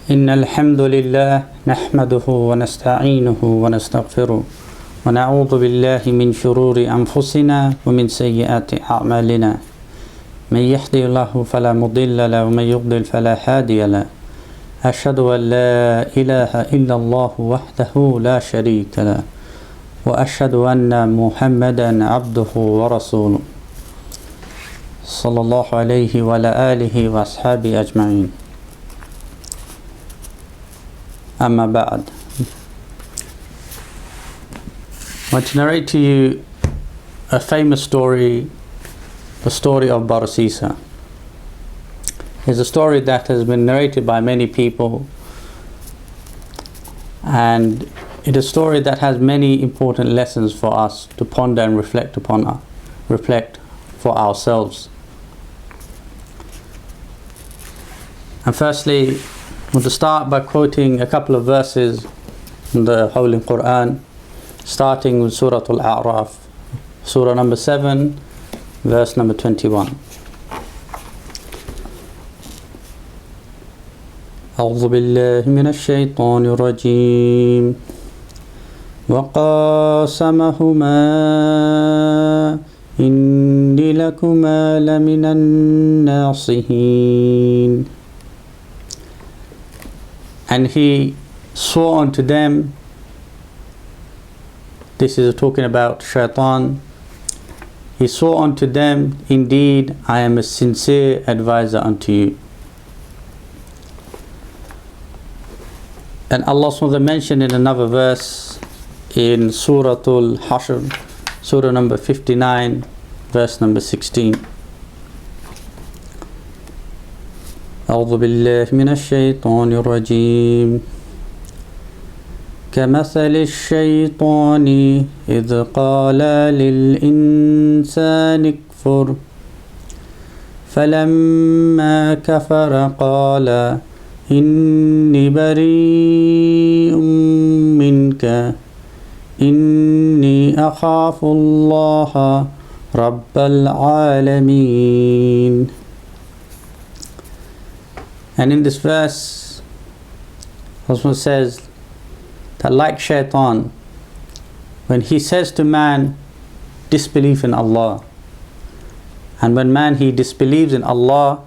إن الحمد لله نحمده ونستعينه ونستغفره ونعوذ بالله من شرور أنفسنا ومن سيئات أعمالنا من يهده الله فلا مضل له ومن يضلل فلا هادي له أشهد أن لا إله إلا الله وحده لا شريك له وأشهد أن محمدا عبده ورسوله صلى الله عليه وعلى آله وأصحابه أجمعين. Amma ba'd. I want to narrate to you a famous story, the story of Barsisa. It's a story that has been narrated by many people, and it is a story that has many important lessons for us to ponder and reflect upon, reflect for ourselves. And firstly, I want to start by quoting a couple of verses in the Holy Quran, starting with Surah Al-A'raf, Surah number 7, verse number 21. أعوذ بالله من الشيطان الرجيم وقاسمهما إني لكما لمن الناصحين. And he swore unto them, this is talking about Shaitan, he swore unto them, indeed I am a sincere advisor unto you. And Allah SWT mentioned in another verse in Surah Al-Hashr, Surah number 59, verse number 16. أعوذ بالله من الشيطان الرجيم كمثل الشيطان إذ قال للإنسان اكفر فلما كفر قال إني بريء منك إني أخاف الله رب العالمين. And in this verse, Allah says that like Shaitan, when he says to man, disbelief in Allah, and when man he disbelieves in Allah,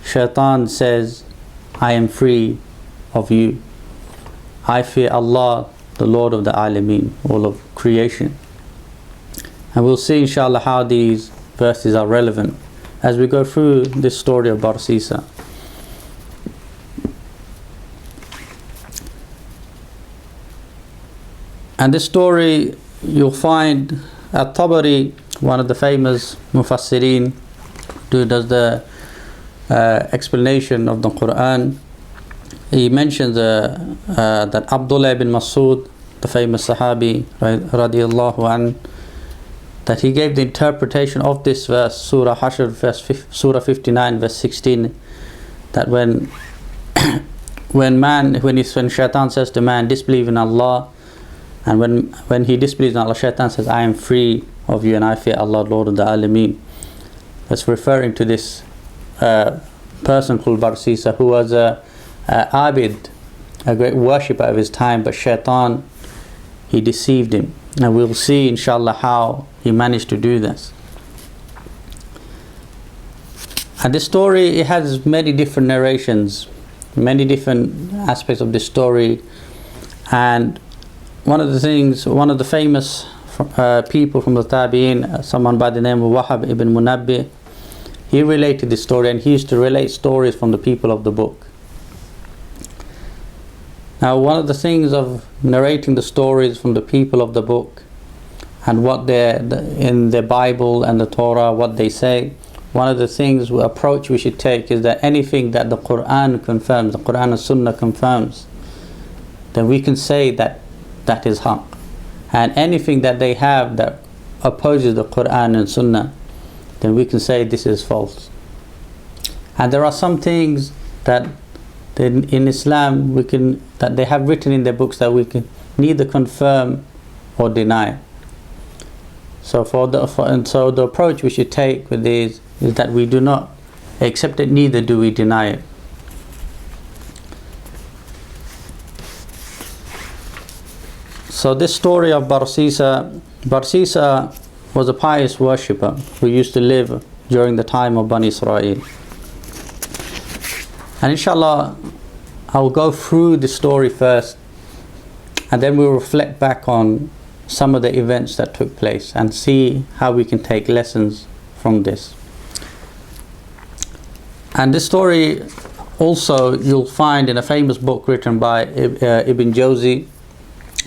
Shaitan says, I am free of you. I fear Allah, the Lord of the Alameen, all of creation. And we'll see inshallah how these verses are relevant as we go through this story of Barsisa. And this story you'll find at Tabari, one of the famous Mufassirin, who does the explanation of the Quran. He mentions that Abdullah ibn Masud, the famous Sahabi, radiallahu an, that he gave the interpretation of this verse, Surah Hashr, Surah 59, verse 16, that when Shaitan says to man, disbelieve in Allah, and when he disbelieves in Allah, Shaitan says, I am free of you and I fear Allah, Lord of the Alameen. That's referring to this person called Barsisa, who was a abid, a great worshipper of his time, but Shaitan, he deceived him. And we'll see inshallah how he managed to do this. And this story, it has many different narrations, many different aspects of this story. And one of the famous people from the Tabi'in, someone by the name of Wahab ibn Munabbi, he related this story, and he used to relate stories from the people of the book. Now, one of the things of narrating the stories from the people of the book and what in the Bible and the Torah, what they say, one of the things, approach we should take is that anything that the Quran confirms, the Quran and Sunnah confirms, then we can say that is haqq. And anything that they have that opposes the Quran and Sunnah, then we can say this is false. And there are some things that in Islam that they have written in their books that we can neither confirm or deny. So the approach we should take with these is that we do not accept it, neither do we deny it. So this story of Barsisa was a pious worshipper who used to live during the time of Bani Israaeel. And inshallah, I'll go through the story first, and then we'll reflect back on some of the events that took place and see how we can take lessons from this. And this story also you'll find in a famous book written by Ibn Jawzi,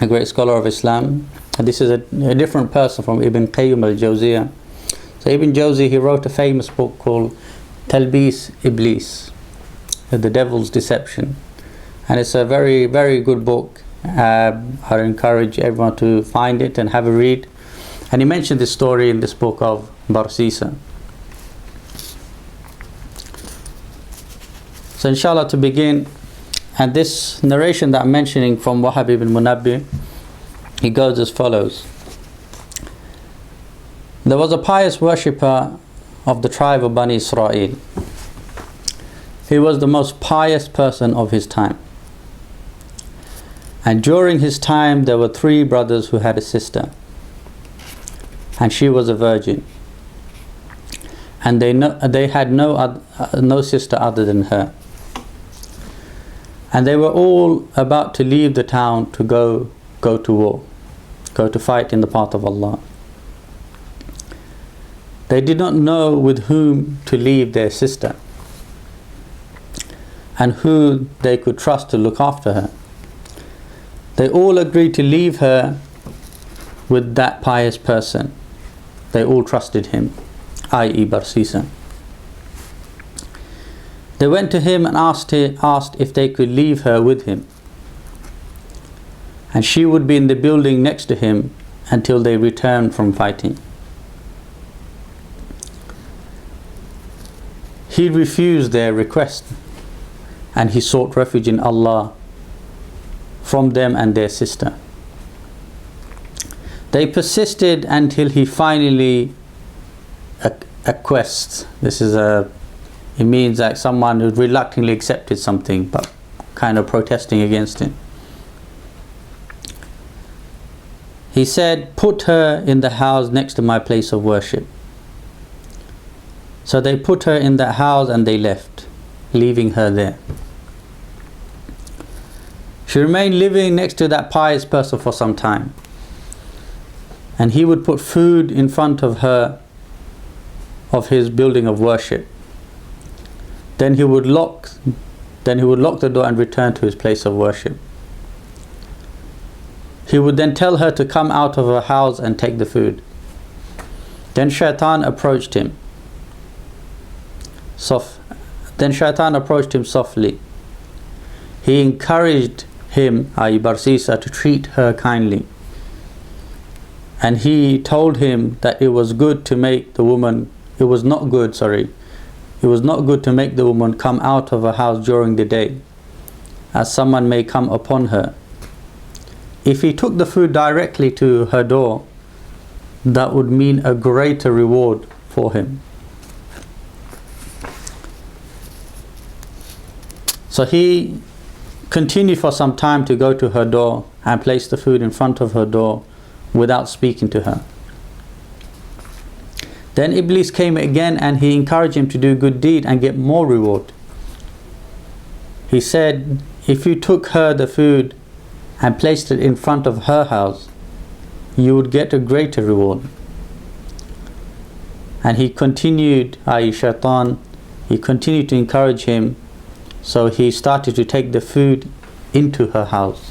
a great scholar of Islam. And this is a different person from Ibn Qayyim al-Jawziyah. So Ibn Jawzi, he wrote a famous book called Talbis Iblis, The Devil's Deception. And it's a very, very good book. I encourage everyone to find it and have a read. And he mentioned this story in this book of Barsisa. So inshallah, to begin, and this narration that I'm mentioning from Wahab ibn Munabbih, it goes as follows. There was a pious worshipper of the tribe of Bani Israaeel. He was the most pious person of his time. And during his time there were 3 brothers who had a sister, and she was a virgin, and they had no sister other than her. And they were all about to leave the town to go to war, go to fight in the path of Allah. They did not know with whom to leave their sister and who they could trust to look after her. They all agreed to leave her with that pious person. They all trusted him, i.e. Barsisa. They went to him and asked if they could leave her with him, and she would be in the building next to him until they returned from fighting. He refused their request, and he sought refuge in Allah from them and their sister. They persisted until he finally acquiesced. It means like someone who reluctantly accepted something but kind of protesting against it. He said, "Put her in the house next to my place of worship." So they put her in that house and they left, leaving her there. She remained living next to that pious person for some time, and he would put food in front of her, of his building of worship. Then he would lock the door and return to his place of worship. He would then tell her to come out of her house and take the food. Then Shaitan approached him. Softly. He encouraged him, i.e. Barsisa, to treat her kindly. And he told him that it was not good to make the woman come out of her house during the day, as someone may come upon her. If he took the food directly to her door, that would mean a greater reward for him. So he continued for some time to go to her door and place the food in front of her door without speaking to her. Then Iblis came again and he encouraged him to do good deed and get more reward. He said, if you took her the food and placed it in front of her house, you would get a greater reward. And he continued, i.e. Shaitan, he continued to encourage him, so he started to take the food into her house.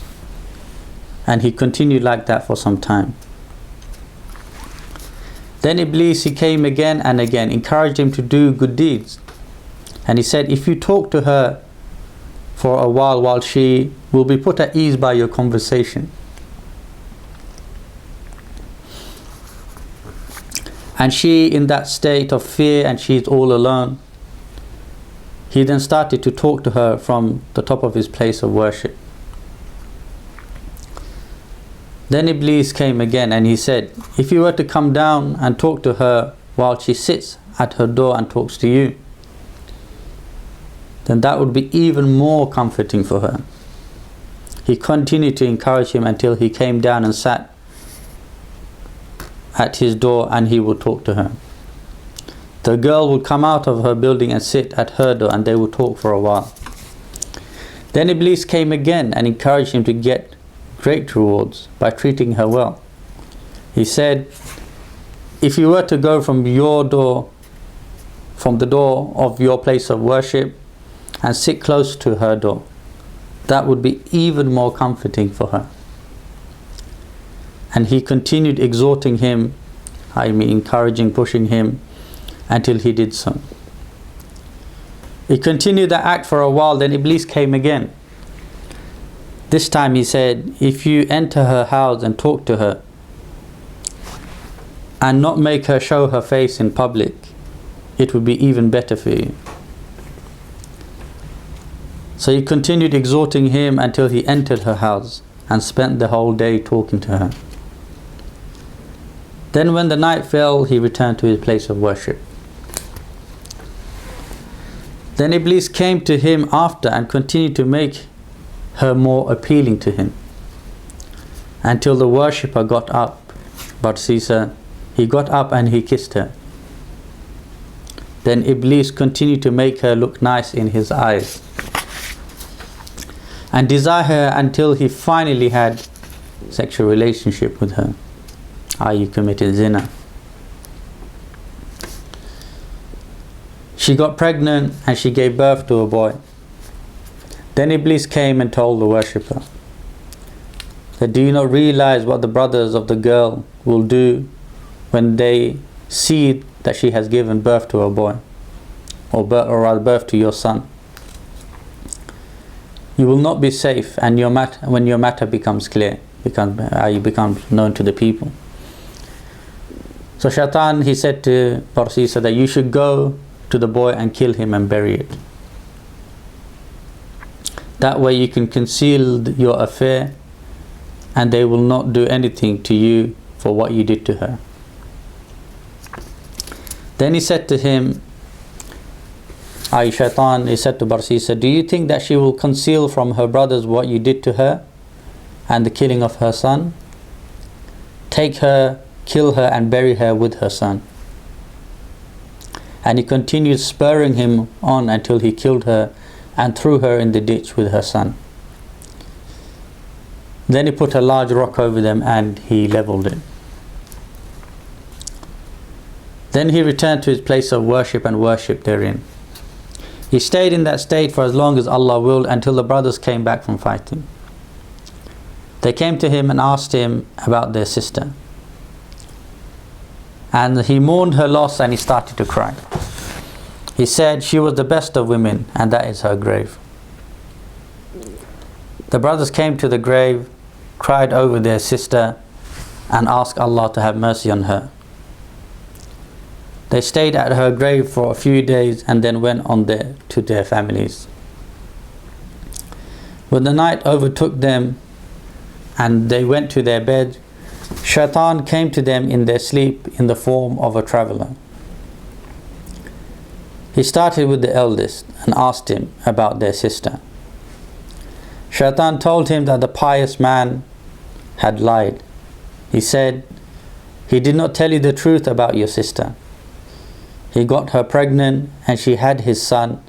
And he continued like that for some time. Then Iblis, he came again and again, encouraged him to do good deeds. And he said, if you talk to her for a while she will be put at ease by your conversation. And she in that state of fear and she's all alone, he then started to talk to her from the top of his place of worship. Then Iblis came again and he said, if you were to come down and talk to her while she sits at her door and talks to you, then that would be even more comforting for her. He continued to encourage him until he came down and sat at his door, and he would talk to her. The girl would come out of her building and sit at her door, and they would talk for a while. Then Iblis came again and encouraged him to get great rewards by treating her well. He said, if you were to go from the door of your place of worship and sit close to her door, that would be even more comforting for her. And he continued exhorting him, encouraging, pushing him, until he did so. He continued that act for a while, then Iblis came again. This time he said, if you enter her house and talk to her, and not make her show her face in public, it would be even better for you. So he continued exhorting him until he entered her house and spent the whole day talking to her. Then when the night fell, he returned to his place of worship. Then Iblis came to him after and continued to make her more appealing to him, until the worshipper got up, Barsisa. He got up and he kissed her. Then Iblis continued to make her look nice in his eyes and desire her until he finally had sexual relationship with her, i.e. committed zina. She got pregnant and she gave birth to a boy. Then Iblis came and told the worshipper that, do you not realize what the brothers of the girl will do when they see that she has given birth to a boy, or rather birth to your son? You will not be safe, and when your matter becomes clear, becomes known to the people. So Shaitan, he said to Barsisa that you should go to the boy and kill him and bury it. That way you can conceal your affair, and they will not do anything to you for what you did to her. Then he said to him, Shaitan, he said to Barsisa, do you think that she will conceal from her brothers what you did to her and the killing of her son? Take her, kill her, and bury her with her son. And he continued spurring him on until he killed her and threw her in the ditch with her son. Then he put a large rock over them and he leveled it. Then he returned to his place of worship and worshipped therein. He stayed in that state for as long as Allah willed, until the brothers came back from fighting. They came to him and asked him about their sister. And he mourned her loss and he started to cry. He said, she was the best of women, and that is her grave. The brothers came to the grave, cried over their sister, and asked Allah to have mercy on her. They stayed at her grave for a few days and then went on to their families. When the night overtook them and they went to their bed, Shaitan came to them in their sleep in the form of a traveler. He started with the eldest and asked him about their sister. Shaitan told him that the pious man had lied. He said, he did not tell you the truth about your sister. He got her pregnant and she had his son,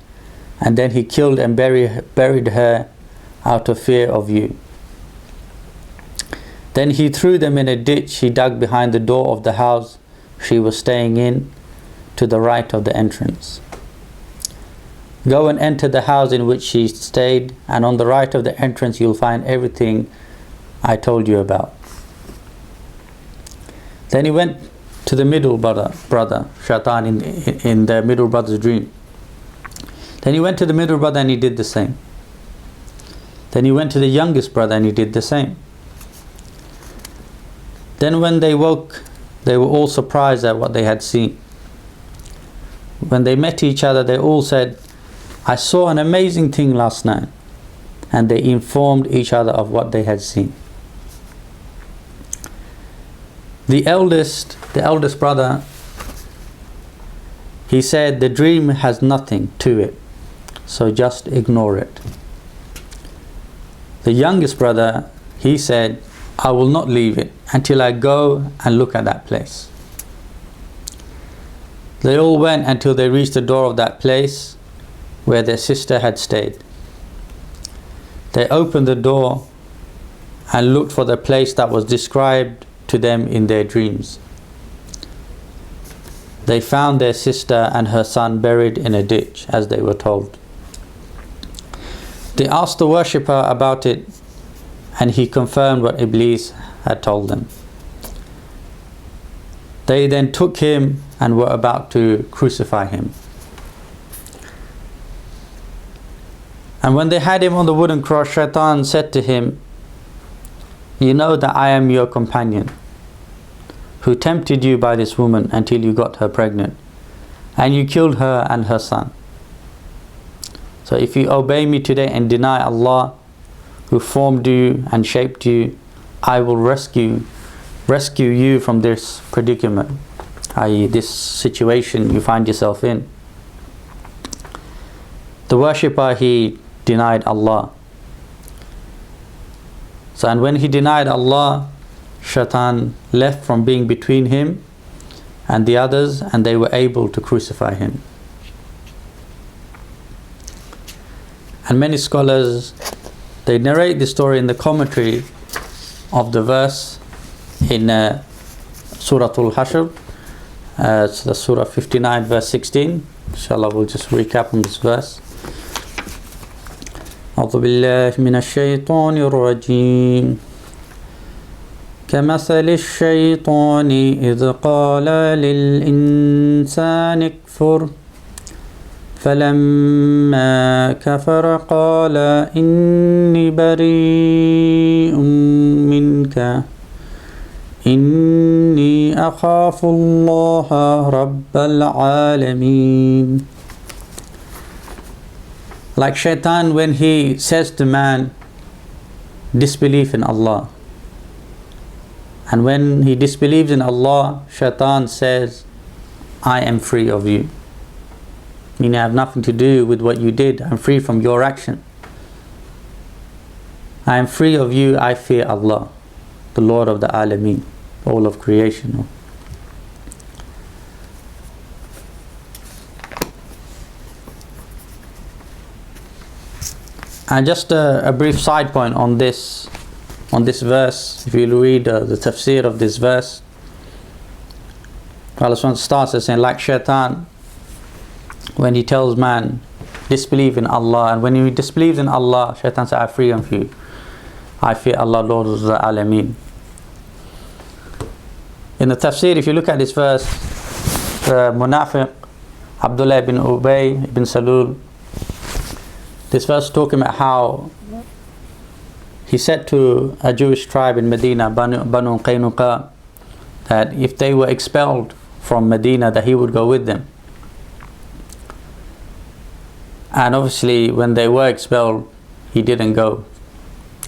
and then he killed and buried her out of fear of you. Then he threw them in a ditch he dug behind the door of the house she was staying in, to the right of the entrance. Go and enter the house in which she stayed, and on the right of the entrance you'll find everything I told you about. Then he went to the middle brother, Shaitan, in the middle brother's dream. Then he went to the middle brother and he did the same. Then he went to the youngest brother and he did the same. Then when they woke, they were all surprised at what they had seen. When they met each other, they all said, I saw an amazing thing last night. And they informed each other of what they had seen. The eldest brother, he said, the dream has nothing to it, so just ignore it. The youngest brother, he said, I will not leave it until I go and look at that place. They all went until they reached the door of that place where their sister had stayed. They opened the door and looked for the place that was described to them in their dreams. They found their sister and her son buried in a ditch, as they were told. They asked the worshipper about it, and he confirmed what Iblis had told them. They then took him and were about to crucify him. And when they had him on the wooden cross, Shaitan said to him, you know that I am your companion, who tempted you by this woman until you got her pregnant, and you killed her and her son. So if you obey me today and deny Allah, who formed you and shaped you, I will rescue you from this predicament, i.e. this situation you find yourself in. The worshipper, he denied Allah. So, and when he denied Allah, Shaitan left from being between him and the others, and they were able to crucify him. And many scholars, they narrate this story in the commentary of the verse in Surah Al-Hashr, so the Surah 59 verse 16. Inshallah, we'll just recap on this verse. أعوذ بالله من الشيطان الرجيم كمثل الشيطان إذ قال للإنسان اكفر فلما كفر قال إني بريء منك إني أخاف الله رب العالمين. Like Shaitan, when he says to man, disbelief in Allah. And when he disbelieves in Allah, Shaitan says, I am free of you. Meaning I have nothing to do with what you did. I'm free from your action. I am free of you. I fear Allah, the Lord of the Alameen, all of creation. And just a brief side point on this verse. If you read the tafsir of this verse, Allah starts as saying, like Shaitan, when he tells man, disbelieve in Allah, and when he disbelieves in Allah, Shaitan says, I free of you. I fear Allah, Lord of the Alameen. In the tafsir, if you look at this verse, the Munafiq, Abdullah ibn Ubay ibn Salul, this verse talking about how he said to a Jewish tribe in Medina, Banu Qaynuqa, that if they were expelled from Medina, that he would go with them. And obviously when they were expelled, he didn't go.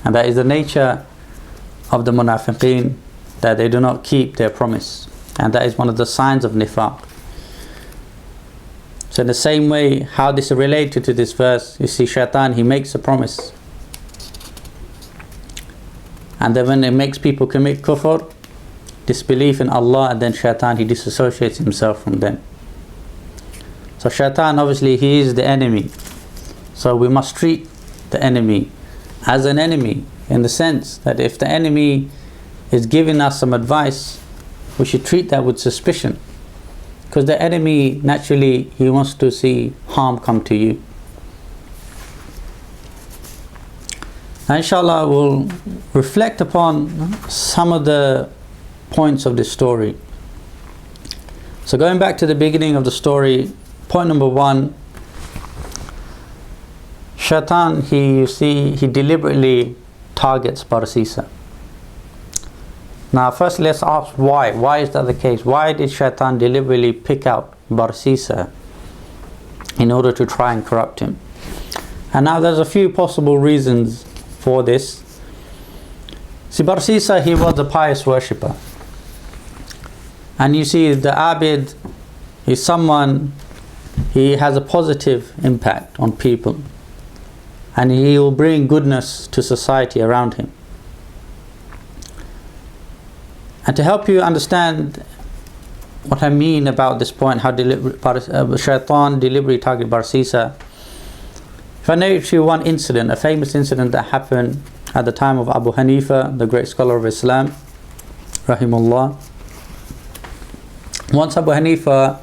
And that is the nature of the Munafiqeen, that they do not keep their promise. And that is one of the signs of nifaq. So in the same way, how this is related to this verse, you see Shaitan, he makes a promise. And then when it makes people commit kufr, disbelief in Allah, and then Shaitan, he disassociates himself from them. So Shaitan, obviously, he is the enemy. So we must treat the enemy as an enemy, in the sense that if the enemy is giving us some advice, we should treat that with suspicion. Because the enemy, naturally, he wants to see harm come to you. Now, inshallah, we'll reflect upon some of the points of this story. So going back to the beginning of the story, point number 1, Shaitan, he deliberately targets Barsisa. Now first let's ask why. Why is that the case? Why did Shaitan deliberately pick out Barsisa in order to try and corrupt him? And now there's a few possible reasons for this. See, Barsisa, he was a pious worshipper. And you see, the Abid is someone, he has a positive impact on people. and he will bring goodness to society around him. And to help you understand what I mean about this point, how Shaitan deliberately targeted Barsisa, if I narrate to you one incident, a famous incident that happened at the time of Abu Hanifa, the great scholar of Islam, rahimullah. Once Abu Hanifa,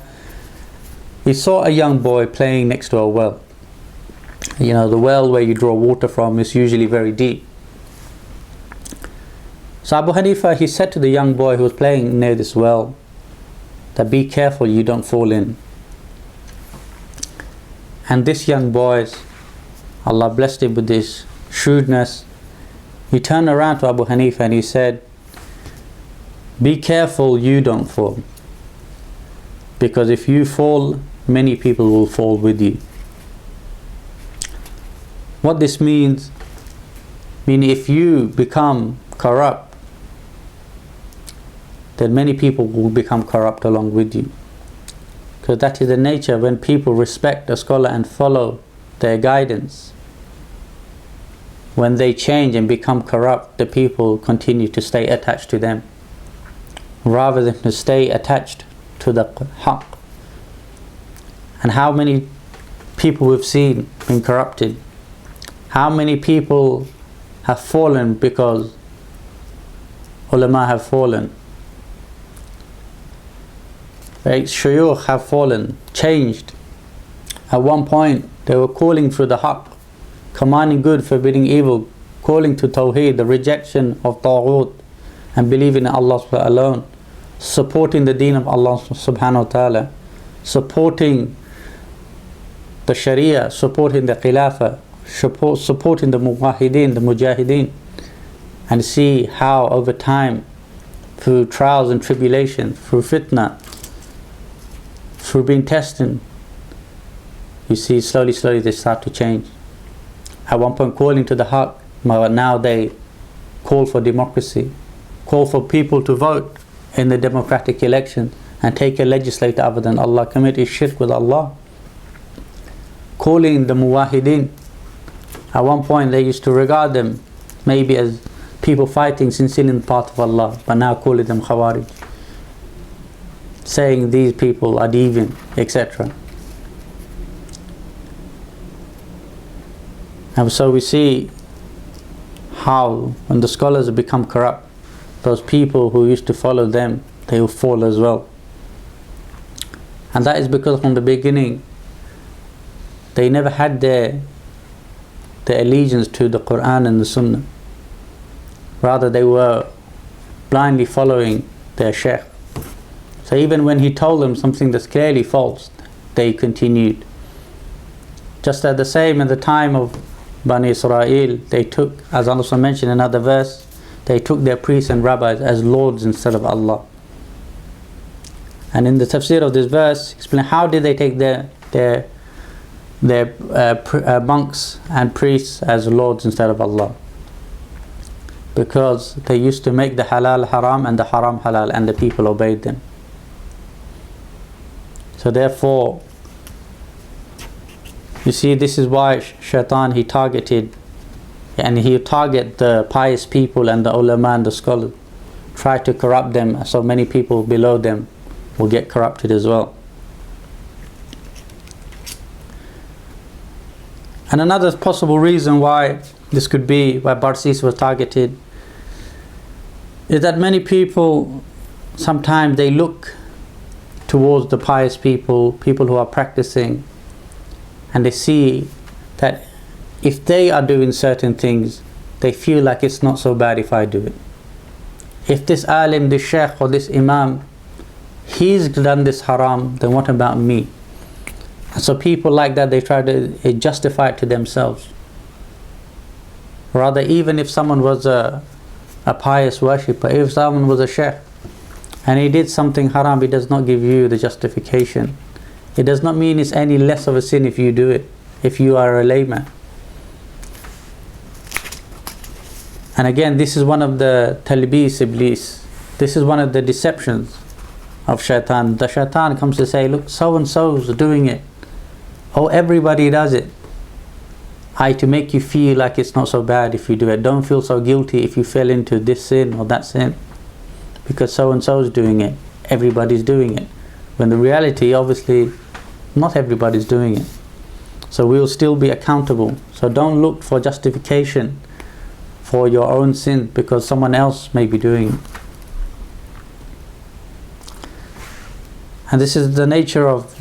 he saw a young boy playing next to a well. You know, the well where you draw water from is usually very deep. So Abu Hanifa, he said to the young boy who was playing near this well, that be careful you don't fall in. And this young boy, Allah blessed him with this shrewdness, he turned around to Abu Hanifa and he said, be careful you don't fall, because if you fall, many people will fall with you. What this means, if you become corrupt, then many people will become corrupt along with you. Because that is the nature when people respect a scholar and follow their guidance. When they change and become corrupt, the people continue to stay attached to them, rather than to stay attached to the haqq. And how many people we've seen been corrupted? How many people have fallen because ulama have fallen? Right? Shuyukh have fallen, changed. At one point they were calling for the haqq, commanding good, forbidding evil, calling to tawheed, the rejection of taghut, and believing in Allah alone, supporting the deen of Allah subhanahu wa ta'ala, supporting the sharia, supporting the khilafah, supporting the muwahideen, the mujahideen. And see how over time, through trials and tribulation, through fitna, through being tested, you see slowly they start to change. At one point calling to the haqq, but now they call for democracy, call for people to vote in the democratic election and take a legislator other than Allah, commit shirk with Allah. Calling the muwahideen, at one point they used to regard them maybe as people fighting sincerely in the path of Allah, but now calling them khawarij, saying these people are deviant, etc. And so we see how when the scholars have become corrupt, those people who used to follow them, they will fall as well. And that is because from the beginning they never had their allegiance to the Quran and the Sunnah. Rather they were blindly following their shaykh. So even when he told them something that's clearly false, they continued. Just at the same at the time of Bani Israaeel, they took, as Allah mentioned in another verse, they took their priests and rabbis as lords instead of Allah. And in the tafsir of this verse, explain how did they take their monks and priests as lords instead of Allah? Because they used to make the halal haram and the haram halal, and the people obeyed them. So therefore, you see, this is why Shaitan, he targeted, and he target the pious people and the ulama and the scholars, try to corrupt them, so many people below them will get corrupted as well. And another possible reason why this could be, why Barsisa was targeted, is that many people, sometimes they look towards the pious people, people who are practicing, and they see that if they are doing certain things, they feel like it's not so bad if I do it. If this alim, this sheikh or this imam, he's done this haram, then what about me? And so people like that, they try to justify it to themselves. Rather, even if someone was a pious worshipper, if someone was a sheikh and he did something haram, it does not give you the justification. It does not mean it's any less of a sin if you do it, if you are a layman. And again, this is one of the talbis iblis. This is one of the deceptions of shaitan. The shaitan comes to say, look, so and so is doing it. Oh, everybody does it. to make you feel like it's not so bad if you do it. Don't feel so guilty if you fell into this sin or that sin, because so and so is doing it, everybody's doing it, when the reality, obviously, not everybody's doing it. So we'll still be accountable. So don't look for justification for your own sin because someone else may be doing it. And this is the nature of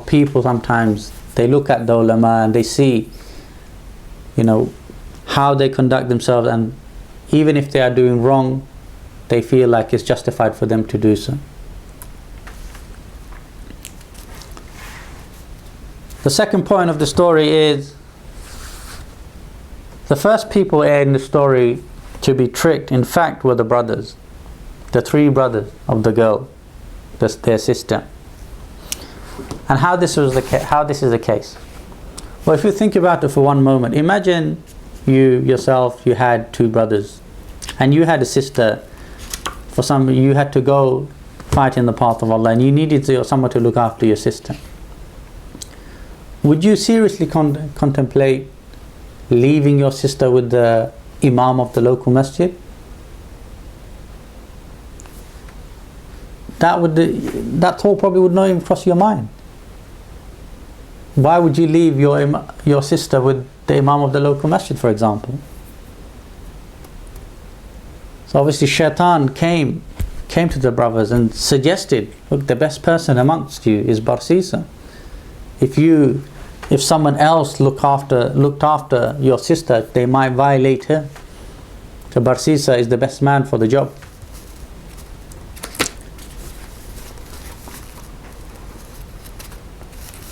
people sometimes. They look at the ulama and they see, how they conduct themselves, and even if they are doing wrong, they feel like it's justified for them to do so. The second point of the story is the first people in the story to be tricked, in fact, were the brothers, the three brothers of the girl, their sister. And how this is the case? Well, if you think about it for one moment, imagine you had two brothers, and you had a sister. You had to go fight in the path of Allah, and you needed someone to look after your sister. Would you seriously contemplate leaving your sister with the imam of the local masjid? That thought probably would not even cross your mind. Why would you leave your sister with the imam of the local masjid, for example? So obviously shaitan came to the brothers and suggested, look, the best person amongst you is Barsisa. If someone else looked after your sister, they might violate her. So Barsisa is the best man for the job.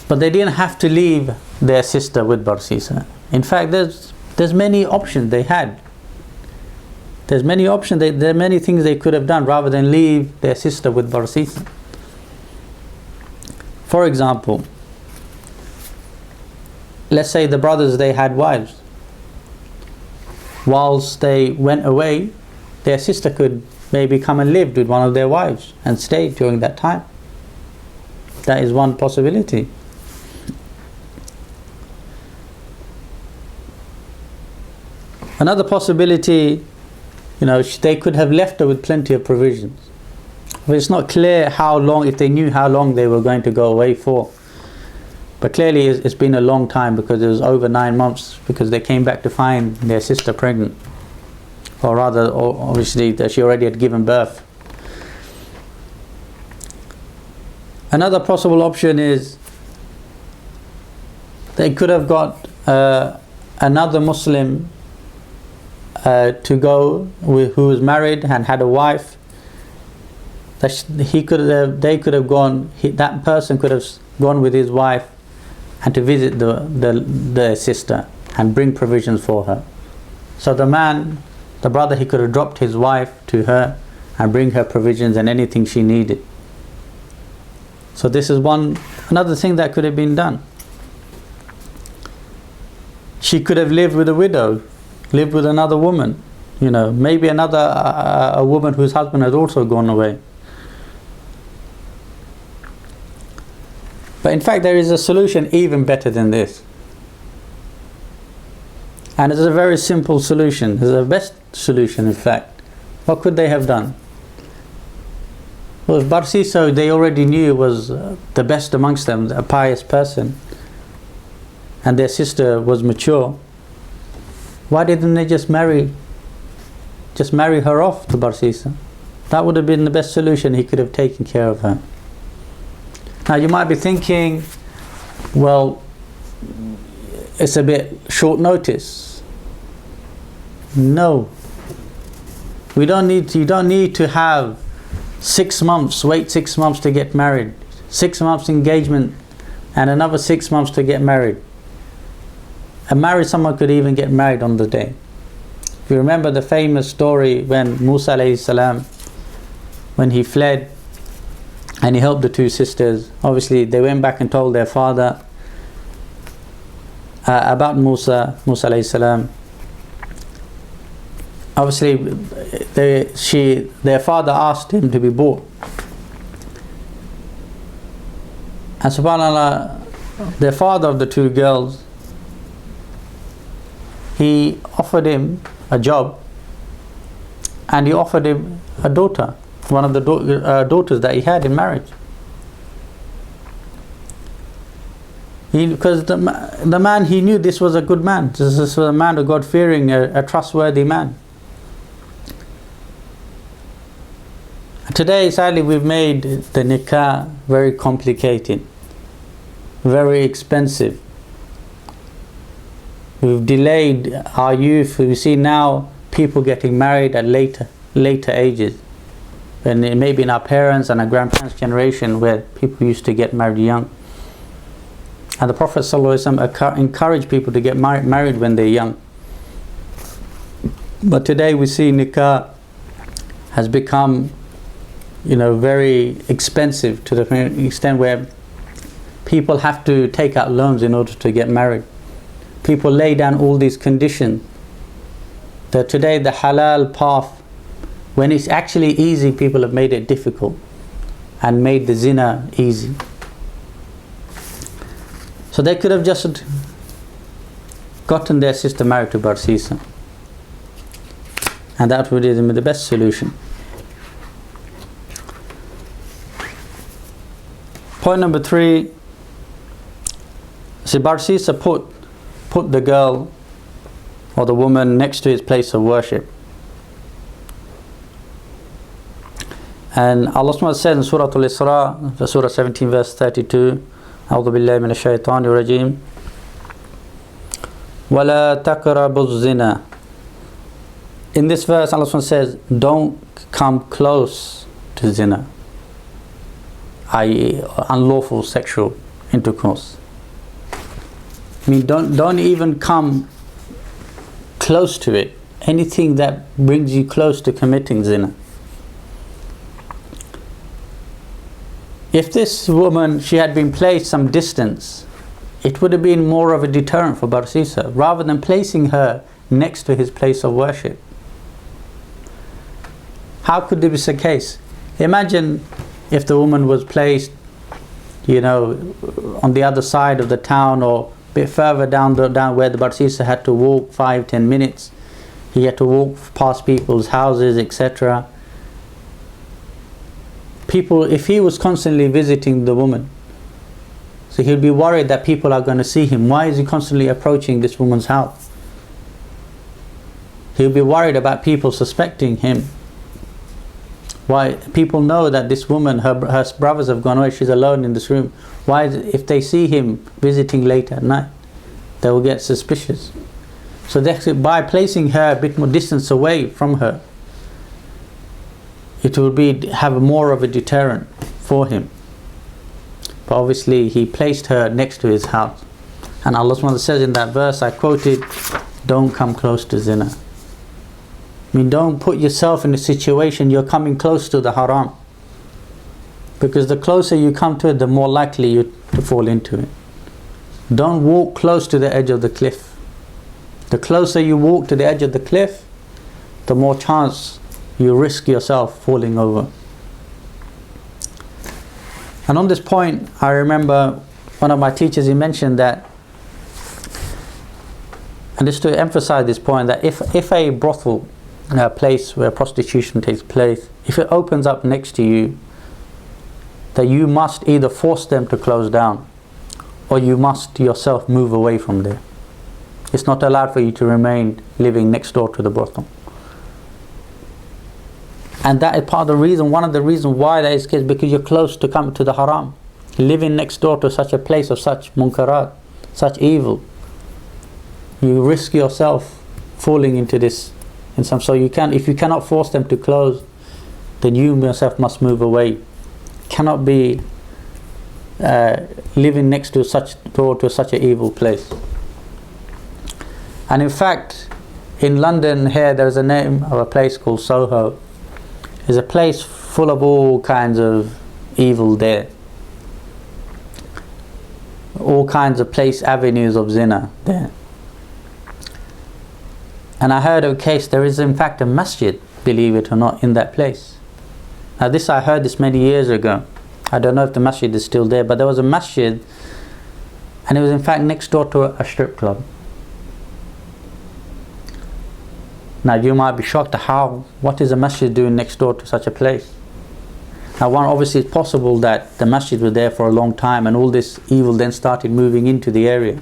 But they didn't have to leave their sister with Barsisa. In fact, there's many options they had. There are many things they could have done rather than leave their sister with Barsisa. For example, let's say the brothers, they had wives. Whilst they went away, their sister could maybe come and live with one of their wives and stay during that time. That is one possibility. Another possibility, they could have left her with plenty of provisions. But it's not clear how long, if they knew how long they were going to go away for. But clearly it's been a long time, because it was over 9 months, because they came back to find their sister pregnant. Or rather, obviously, that she already had given birth. Another possible option is they could have got another Muslim to go who was married and had a wife. That person could have gone with his wife and to visit the sister and bring provisions for her. So the brother, he could have dropped his wife to her and bring her provisions and anything she needed. So this is another thing that could have been done. She could have lived with a widow, lived with another woman, maybe a woman whose husband has also gone away. But in fact, there is a solution even better than this. And it's a very simple solution. It's the best solution, in fact. What could they have done? Well, if Barsisa, they already knew, was the best amongst them, a pious person, and their sister was mature, why didn't they just marry her off to Barsisa? That would have been the best solution. He could have taken care of her. Now you might be thinking, well, it's a bit short notice. No. You don't need to have 6 months, wait 6 months to get married. 6 months engagement and another 6 months to get married. Someone could even get married on the day. If you remember the famous story when Musa alayhi salam, when he fled and he helped the two sisters, obviously they went back and told their father about Musa alayhi salam. Obviously their father asked him to be bought. And subhanAllah, the father of the two girls, he offered him a job, and he offered him a daughter, one of the daughters that he had in marriage. Because the man, he knew this was a good man. This was a man of God-fearing, a trustworthy man. Today, sadly, we've made the nikah very complicated, very expensive. We've delayed our youth. We see now people getting married at later ages. And it may be in our parents' and our grandparents' generation where people used to get married young. And the Prophet ﷺ encouraged people to get married when they're young. But today we see nikah has become, very expensive to the extent where people have to take out loans in order to get married. People lay down all these conditions. That today the halal path, when it's actually easy, people have made it difficult and made the zina easy. So they could have just gotten their sister married to Barsisa, and that would be the best solution. Point number 3. See, Barsisa put the girl or the woman next to his place of worship. And Allah subhanahu wa ta'ala says in Surah Al-Isra, Surah 17 verse 32, أعوذ بالله من الشيطان الرجيم ولا تقربوا الزنا. In this verse, Allah subhanahu wa ta'ala says, don't come close to zina, i.e. unlawful sexual intercourse. I mean, don't even come close to it. Anything that brings you close to committing zina. If this woman, she had been placed some distance, it would have been more of a deterrent for Barsisa, rather than placing her next to his place of worship. How could this be the case? Imagine if the woman was placed, on the other side of the town, or a bit further down where the Barsisa had to walk 5-10 minutes. He had to walk past people's houses, etc. People, if he was constantly visiting the woman, so he'd be worried that people are going to see him. Why is he constantly approaching this woman's house? He'll be worried about people suspecting him. Why? People know that this woman, her brothers have gone away, she's alone in this room. Why? If they see him visiting late at night, they will get suspicious. So by placing her a bit more distance away from her, it will have more of a deterrent for him. But obviously he placed her next to his house. And Allah subhanahu wa ta'ala says in that verse I quoted, don't come close to zina. I mean, don't put yourself in a situation you're coming close to the haram. Because the closer you come to it, the more likely you to fall into it. Don't walk close to the edge of the cliff. The closer you walk to the edge of the cliff, the more chance you risk yourself falling over. And on this point, I remember one of my teachers, he mentioned that, and just to emphasize this point, that if a brothel, a place where prostitution takes place, if it opens up next to you, that you must either force them to close down, or you must yourself move away from there. It's not allowed for you to remain living next door to the brothel. And that is part of the reason, one of the reasons why that is the case, because you're close to coming to the haram. Living next door to such a place of such munkarat, such evil, you risk yourself falling into this. So if you cannot force them to close, then you yourself must move away. Cannot be living next to such door to such an evil place. And in fact, in London here, there's a name of a place called Soho. It's a place full of all kinds of evil there. All kinds of avenues of zina there. And I heard of a case, there is in fact a masjid, believe it or not, in that place. Now I heard this many years ago. I don't know if the masjid is still there, but there was a masjid, and it was in fact next door to a strip club. Now you might be shocked at what is a masjid doing next door to such a place? Now one, obviously it's possible that the masjid was there for a long time and all this evil then started moving into the area.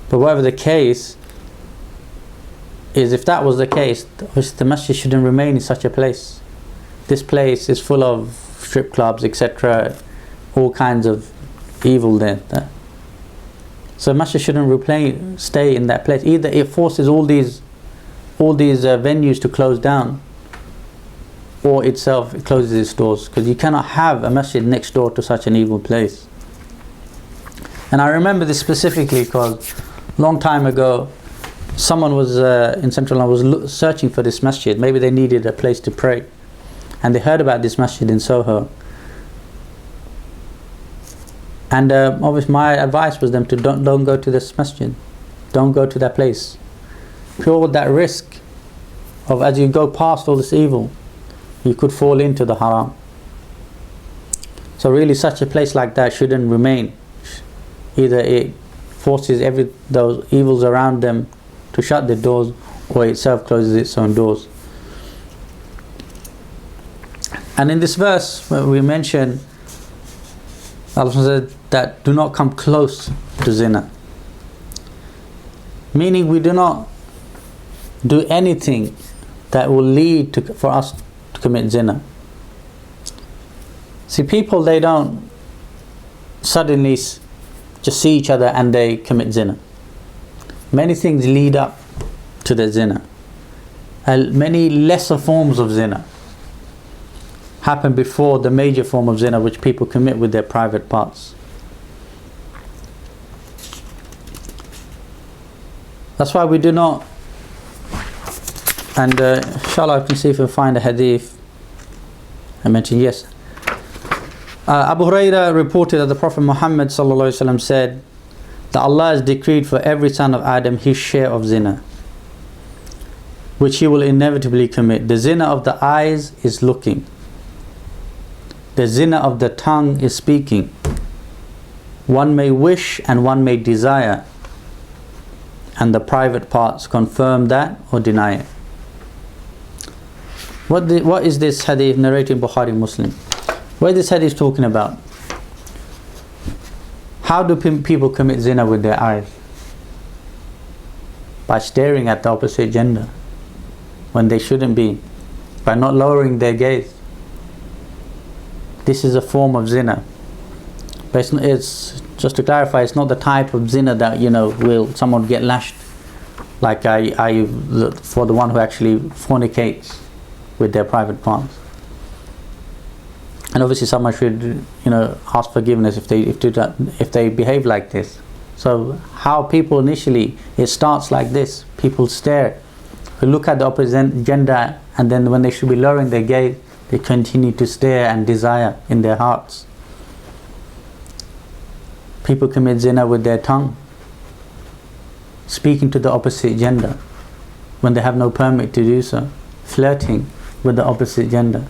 But whatever the case is, if that was the case, obviously the masjid shouldn't remain in such a place. This place is full of strip clubs, etc., all kinds of evil there. So masjid shouldn't stay in that place. Either it forces all these venues to close down, or itself it closes its doors, because you cannot have a masjid next door to such an evil place. And I remember this specifically because a long time ago someone was in Central London was searching for this masjid. Maybe they needed a place to pray, and they heard about this masjid in Soho. And obviously my advice was them to don't go to this masjid, don't go to that place. Pure with that risk of, as you go past all this evil, you could fall into the haram. So really such a place like that shouldn't remain. Either it forces those evils around them to shut their doors, or itself closes its own doors. And in this verse we mention, Allah said that do not come close to zina, meaning we do not do anything that will lead for us to commit zina. See, people, they don't suddenly just see each other and they commit zina. Many things lead up to the zina. Many lesser forms of zina happen before the major form of zina, which people commit with their private parts. That's why we do not. And inshallah I can see if I find a hadith. I mentioned, yes. Abu Hurairah reported that the Prophet Muhammad ﷺ said that Allah has decreed for every son of Adam his share of zina, which he will inevitably commit. The zina of the eyes is looking. The zina of the tongue is speaking. One may wish and one may desire, and the private parts confirm that or deny it. What is this hadith narrated in Bukhari Muslim? What is this hadith talking about? How do people commit zina with their eyes? By staring at the opposite gender when they shouldn't be, by not lowering their gaze. This is a form of zina. But it's just to clarify, it's not the type of zina that, will someone get lashed, like for the one who actually fornicates with their private parts. And obviously someone should ask forgiveness if they behave like this. So how people initially, it starts like this. People stare, they look at the opposite gender, and then when they should be lowering their gaze, they continue to stare and desire in their hearts. People commit zina with their tongue, speaking to the opposite gender when they have no permit to do so, flirting with the opposite gender,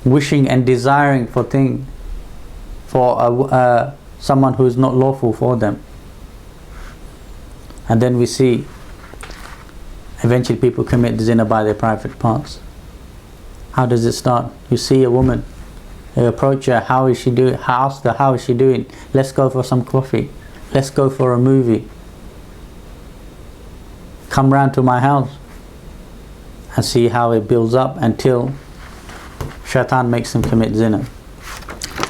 wishing and desiring for someone who is not lawful for them. And then we see eventually people commit zina by their private parts. How does it start? You see a woman, you approach her, how is she doing? Ask her, how is she doing? Let's go for some coffee, let's go for a movie, come round to my house, and see how it builds up until shaitan makes them commit zina.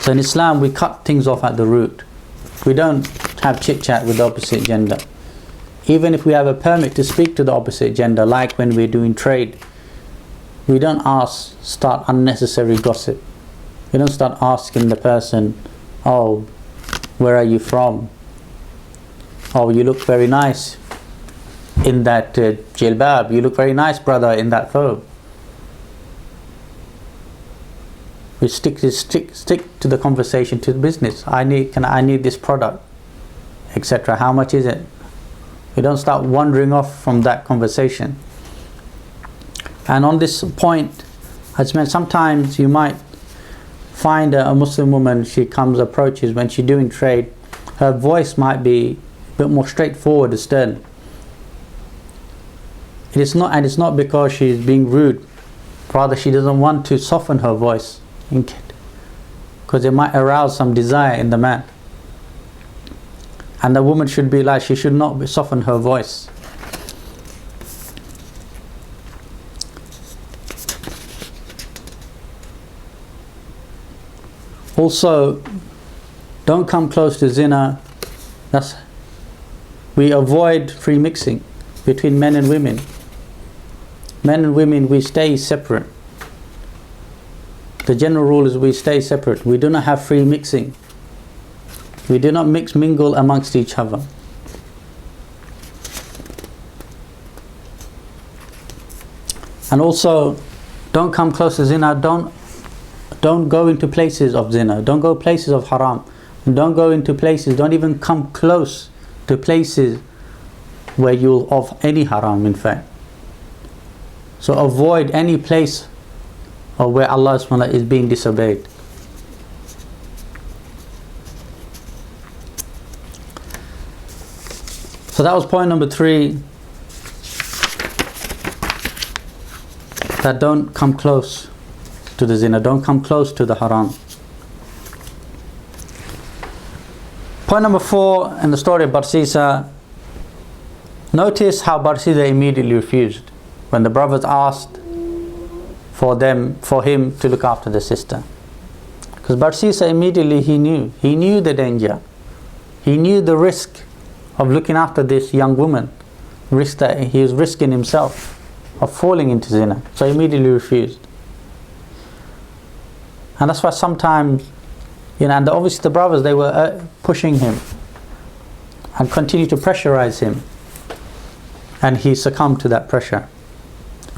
So in Islam we cut things off at the root. We don't have chit chat with the opposite gender. Even if we have a permit to speak to the opposite gender, like when we're doing trade, we don't start unnecessary gossip. We don't start asking the person, oh, where are you from? Oh, you look very nice in that jilbab. You look very nice, brother, in that thobe. We stick to the conversation, to the business. I need this product, etc. How much is it? We don't start wandering off from that conversation. And on this point, as meant, sometimes you might find a Muslim woman, she approaches when she's doing trade, her voice might be bit more straightforward, stern. It's not because she's being rude. Rather, she doesn't want to soften her voice, because it might arouse some desire in the man. And the woman should be like, she should not soften her voice. Also, don't come close to zina. We avoid free mixing between men and women. Men and women, we stay separate. The general rule is we stay separate. We do not have free mixing. We do not mingle amongst each other. And also, don't come close to zina. Don't go into places of zina. Don't go places of haram. And don't go into places, don't even come close to places where you'll of any haram, in fact. So avoid any place or where Allah subhanahu wa ta'ala is being disobeyed. So that was point number 3. That don't come close to the zina, don't come close to the haram. Point number 4 in the story of Barsisa. Notice how Barsisa immediately refused when the brothers asked for him to look after the sister. Because Barsisa immediately he knew the danger. He knew the risk of looking after this young woman, risk that he was risking himself of falling into zina. So he immediately refused. And that's why sometimes, and obviously the brothers, they were pushing him and continued to pressurize him, and he succumbed to that pressure.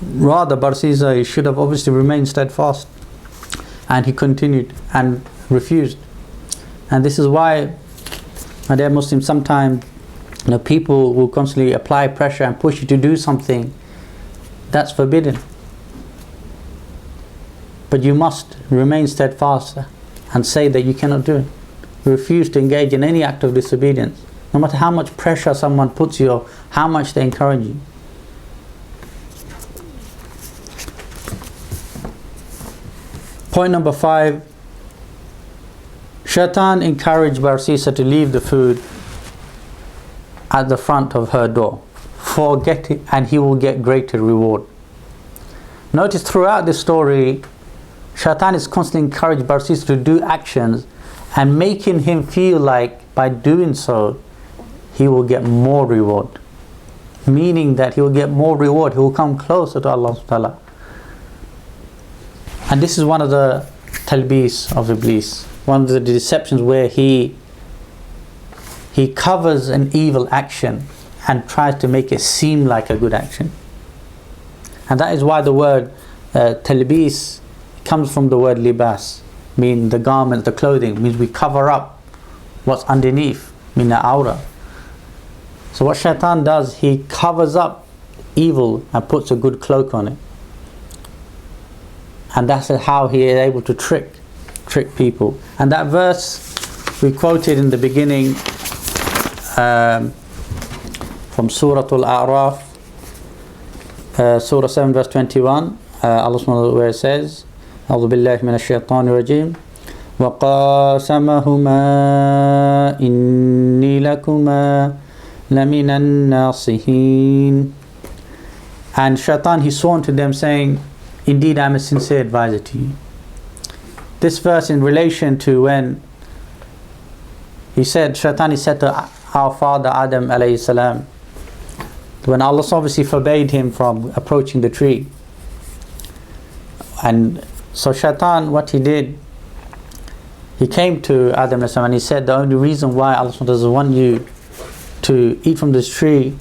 Rather, Barsisa, he should have obviously remained steadfast, and he continued and refused. And this is why, my dear Muslims, sometimes people will constantly apply pressure and push you to do something that's forbidden. But you must remain steadfast and say that you cannot do it. Refuse to engage in any act of disobedience, no matter how much pressure someone puts you or how much they encourage you. Point number 5. Shaitan encouraged Barsisa to leave the food at the front of her door. Forget it and he will get greater reward. Notice throughout this story, Shaitan is constantly encouraging Barsisa to do actions and making him feel like by doing so, he will get more reward. Meaning that he will get more reward, he will come closer to Allah subhanahu wa ta'ala. And this is one of the talbis of Iblis, one of the deceptions where he covers an evil action and tries to make it seem like a good action. And that is why the word talbis comes from the word libas, meaning the garment, the clothing, means we cover up what's underneath, meaning the aura. So what Shaitan does, he covers up evil and puts a good cloak on it. And that's how he is able to trick people. And that verse we quoted in the beginning from Surah Al-A'raf, Surah 7 verse 21, Allah subhanahu wa ta'ala, where it says, أعوذ بالله من الشيطان الرجيم وقاسمهما إني لكما لمن الناصحين. And Shaitan, he swore to them saying, indeed I am a sincere advisor to you. This verse in relation to when Shaitan said to our father Adam alayhi salam, when Allah obviously forbade him from approaching the tree. And so Shaitan, what he did, he came to Adam alayhi salam and he said, the only reason why Allah doesn't want you to eat from this tree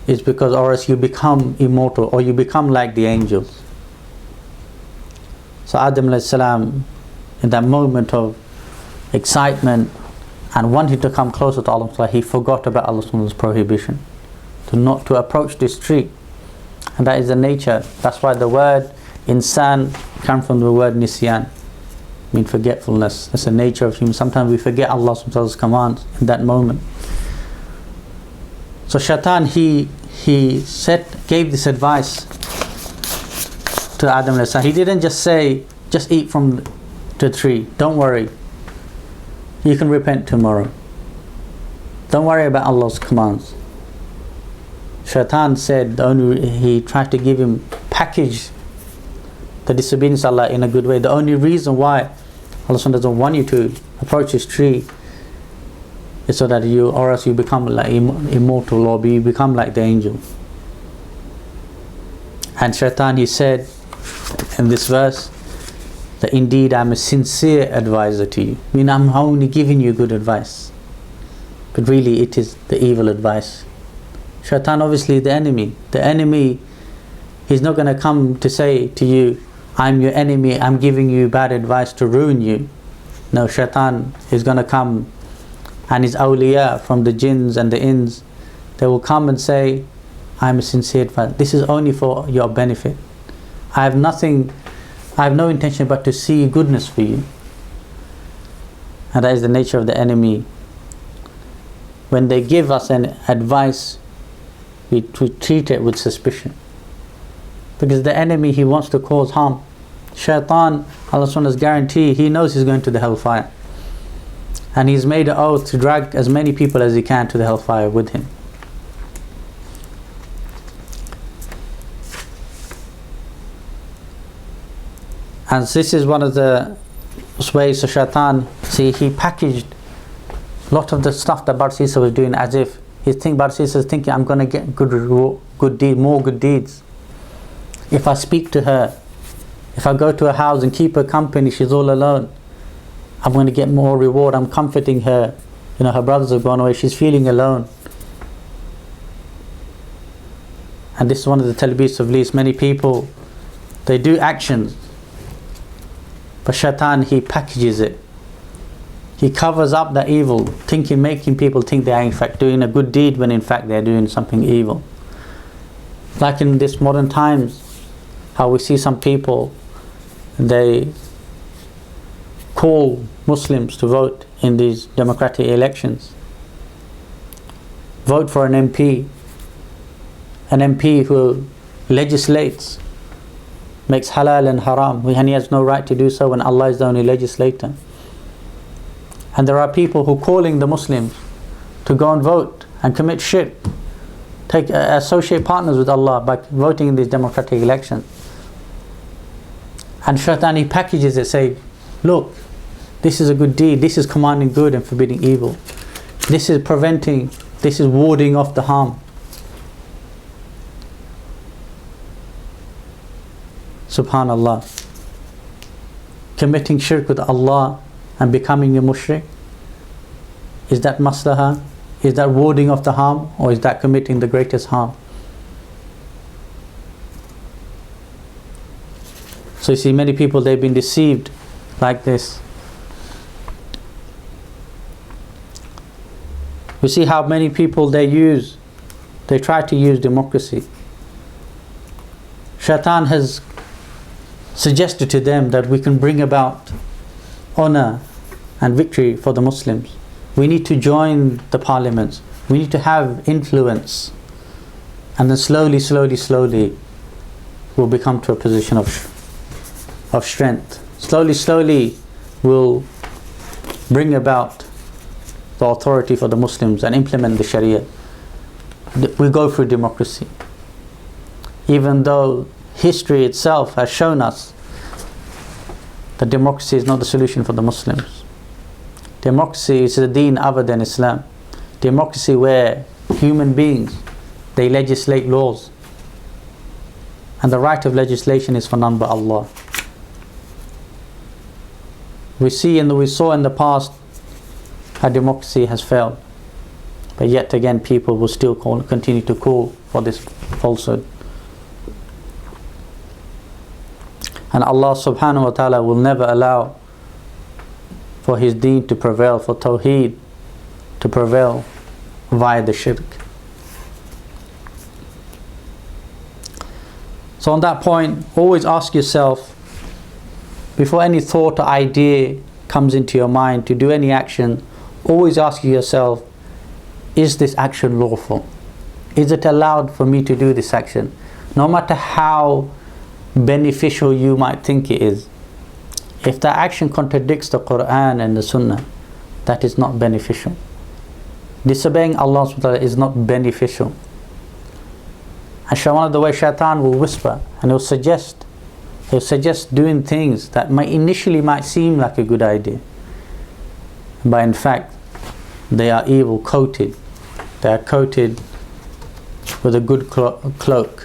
is because or else you become immortal or you become like the angels. So Adam alayhi salam, in that moment of excitement and wanting to come closer to Allah, he forgot about Allah's prohibition to approach this tree. And that is the nature. That's why the word insan comes from the word nisyan, mean forgetfulness. That's the nature of human. Sometimes we forget Allah's commands in that moment. So Shaitan, he gave this advice to Adam alayhi salam. He didn't just say, just eat from the tree, don't worry, you can repent tomorrow, don't worry about Allah's commands. Shaitan said, he tried to give him, package the disobedience of Allah in a good way. The only reason why Allah doesn't want you to approach this tree is so that or else you become like immortal, or you become like the angel. And Shaitan, he said in this verse that indeed I'm a sincere advisor to you. I mean, I'm only giving you good advice, but really it is the evil advice. Shaitan, obviously the enemy, he's not going to come to say to you, I'm your enemy, I'm giving you bad advice to ruin you. No, Shaitan is going to come, and his awliya from the jinns and the ins, they will come and say, I'm a sincere advisor, this is only for your benefit, I have no intention but to see goodness for you. And that is the nature of the enemy. When they give us an advice, we treat it with suspicion, because the enemy, he wants to cause harm. Shaitan, Allah's guarantee, he knows he's going to the hellfire, and he's made an oath to drag as many people as he can to the hellfire with him. And this is one of the ways of Shaitan. See, he packaged a lot of the stuff that Barsisa was doing as if Barsisa is thinking, I'm going to get more good deeds. If I speak to her, if I go to her house and keep her company, she's all alone, I'm going to get more reward. I'm comforting her. Her brothers have gone away, she's feeling alone. And this is one of the talbis of Iblis. Many people, they do actions, but Shaitan, he packages it. He covers up the evil, making people think they are in fact doing a good deed when in fact they are doing something evil. Like in this modern times, how we see some people, they call Muslims to vote in these democratic elections. Vote for an MP who legislates, makes halal and haram, and he has no right to do so when Allah is the only legislator. And there are people who are calling the Muslims to go and vote and commit shirk, associate partners with Allah by voting in these democratic elections. And Shaitan, he packages it, say, look, this is a good deed, this is commanding good and forbidding evil, this is warding off the harm. Subhanallah. Committing shirk with Allah and becoming a mushrik, is that maslahah? Is that warding off the harm, or is that committing the greatest harm? So you see, many people, they've been deceived like this. We see how many people they try to use democracy. Shaitan has suggested to them that we can bring about honor and victory for the Muslims. We need to join the parliaments, we need to have influence, and then slowly we'll become to a position of strength. Slowly we'll bring about the authority for the Muslims and implement the Sharia. We go through democracy, even though history itself has shown us that democracy is not the solution for the Muslims. Democracy is a deen other than Islam. Democracy where human beings, they legislate laws, and the right of legislation is for none but Allah. We saw in the past how democracy has failed, but yet again people will still continue to call for this falsehood. And Allah subhanahu wa ta'ala will never allow for His deen to prevail, for Tawheed to prevail via the shirk. So on that point, always ask yourself, before any thought or idea comes into your mind to do any action, always ask yourself, is this action lawful? Is it allowed for me to do this action? No matter how beneficial you might think it is. If that action contradicts the Quran and the Sunnah, that is not beneficial. Disobeying Allah subhanahu wa ta'ala is not beneficial. And one of the way shaitan will whisper and he'll suggest doing things that initially might seem like a good idea, but in fact they are evil coated. They are coated with a good cloak.